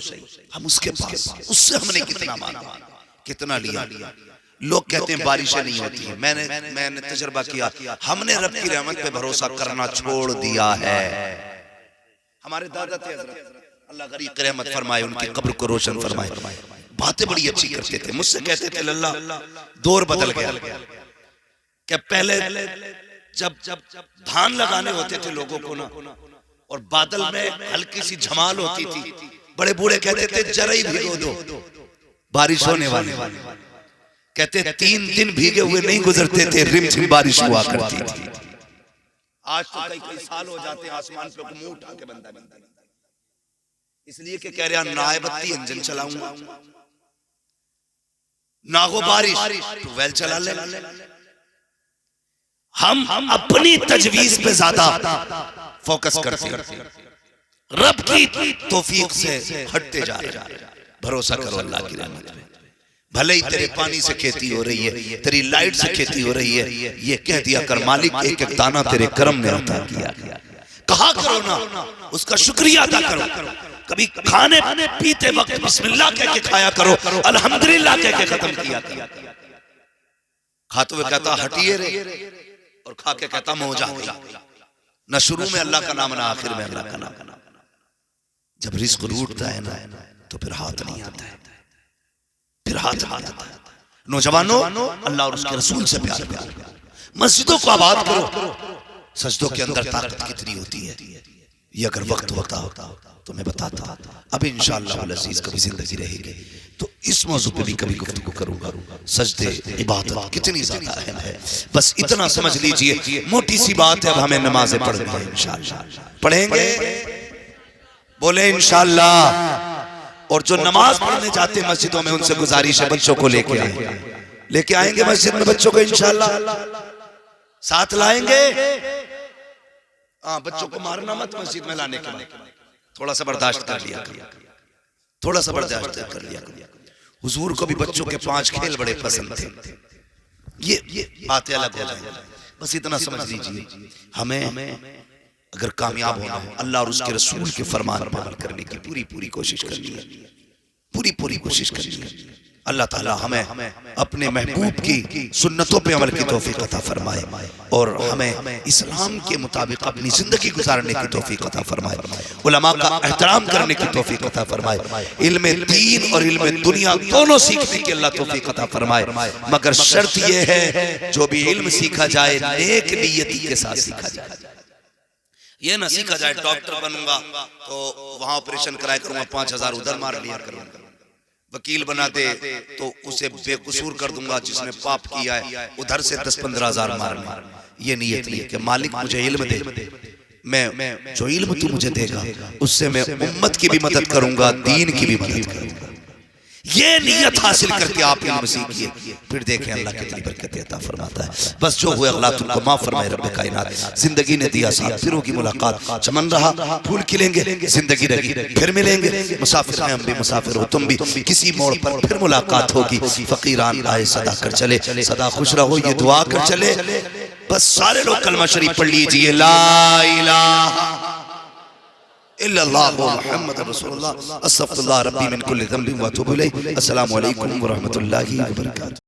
हम उसके पास, उससे हमने कितना मांगा, कितना लिया। लोग कहते हैं बारिशें नहीं होती है, मैंने तजर्बा किया, हमने रब की रहमत पे भरोसा करना छोड़ दिया है। हमारे दादा थे हज़रत, अल्लाह गरीब रहमत फरमाए, उनकी कब्र को रोशन फरमाए, बातें बड़ी अच्छी करते थे। मुझसे कहते थे लल्ला दौर बदल गया, क्या पहले जब धान लगाने होते थे लोगों को ना, और बादल में हल्की सी झमाल होती थी, बड़े बूढ़े कहते थे जरा ही भिगो दो, बारिश होने वाली। कहते 3 दिन भीगे हुए नहीं गुजरते थे, रिमझिम बारिश हुआ करती थी। आज तो कई साल हो जाते हैं, आसमान पे मुंह उठा के बंदा इसलिए कि कह रहा नायबत्ती इंजन चलाऊंगा, ना हो बारिश तो वेल चला ले। हम अपनी तजवीज पे ज्यादा फोकस करते हैं, रब की तौफीक से हटते जा रहे हैं। भरोसा करो अल्लाह की रहमत पे, भले ही तेरे पानी से खेती हो रही है, तेरी लाइट से खेती हो रही है, ये कह दिया कर मालिक एक एक दाना तेरे करम ने अता किया। कहा करो ना, उसका शुक्रिया अदा करो। कभी खाने पीते वक्त बिस्मिल्लाह कह के खाया करो, अल्हम्दुलिल्लाह कह के खत्म किया करो। खाते हुए कहता हटिए रे, और खा के कहता मौजा गई। न शुरू में अल्लाह का नाम, ना आखिर में अल्लाह का नाम। जब रिस्क रूठता है ना, तो फिर हाथ नहीं आता है, फिर हाथ आता है। नौजवानों, अल्लाह और उसके रसूल से प्यार करो, मस्जिदों को आबाद करो। सजदों के अंदर ताकत कितनी होती है, ये अगर वक्त होता तो मैं बताता। अब इंशाअल्लाह अज़ीज़ कभी जिंदगी रहेगी तो इस मौजू पे भी कभी गुफ्तगू करूंगा। सजदे इबादत कितनी ज्यादा अहम है, बस इतना समझ लीजिए। मोटी सी बात है, अब हमें नमाजें पढ़नी है, इंशाअल्लाह पढ़ेंगे, बोले इंशाअल्लाह। और जो नमाज पढ़ने जाते हैं मस्जिदों में, उनसे गुजारिश है बच्चों को लेके आएंगे मस्जिद में, बच्चों को इंशाअल्लाह साथ लाएंगे। हाँ, बच्चों को मारना मत मस्जिद में लाने के बाद, थोड़ा सा बर्दाश्त कर लिया, थोड़ा सा बर्दाश्त कर लिया। हुजूर को भी बच्चों के 5 खेल बड़े पसंद थे, ये बातें अलग हो जाएंगी। बस इतना समझ लीजिए, हमें अगर कामयाब होना है, अल्लाह और उसके रसूल के फरमान पर अमल करने की पूरी कोशिश करनी है, पूरी कोशिश करनी है। अल्लाह ताला हमें अपने महबूब की सुन्नतों पे अमल की तौफीक अता फरमाए, और हमें इस्लाम के मुताबिक अपनी जिंदगी गुजारने की तौफीक अता फरमाए, उलमा का एहतराम करने की तौफीक अता फरमाए, इल्म दीन और इल्म दुनिया दोनों सीखने की अल्लाह तौफीक अता फरमाए। मगर शर्त यह है, जो भी इल्म सीखा जाए नेक नियति के साथ सीखा जाए। ये ना सीखा जाए डॉक्टर बनूंगा तो वहां ऑपरेशन कराया करूंगा, 5000 उधर मार लिया करूंगा। वकील बना दे तो उसे बेकसूर कर दूंगा, जिसने पाप किया है उधर से 10-15 हजार मारना। ये नियत नहीं है कि मालिक मुझे इल्म दे, मैं जो इल्म तू मुझे देगा उससे मैं उम्मत की भी मदद करूंगा, दीन की भी मदद करूंगा। ये नियत हासिल करके आप इल्म सीखिए, फिर देखें अल्लाह कितनी बरकत अता फरमाता है। बस जो हुए अल्लाह तुमको माफ फरमाए रब्बे कायनात। जिंदगी ने दिया साथ, फिर होगी मुलाकात, चमन रहा फूल खिलेंगे, जिंदगी रही फिर मिलेंगे। मुसाफिर हैं हम भी, मुसाफिर हो तुम भी, किसी मोड़ पर फिर मुलाकात होगी। फकीरान आए सदा कर चले, सदा खुश रहो ये दुआ कर चले। बस सारे लोग कलमा शरीफ पढ़ लीजिए, ला इलाहा इल्लल्लाह मुहम्मद रसूलुल्लाह, अस्तगफिरुल्लाह रब्बी मिन कुल्ली ज़ंबिन व अतूबु इलैह। अस्सलामु अलैकुम व रहमतुल्लाहि व बरकातहू।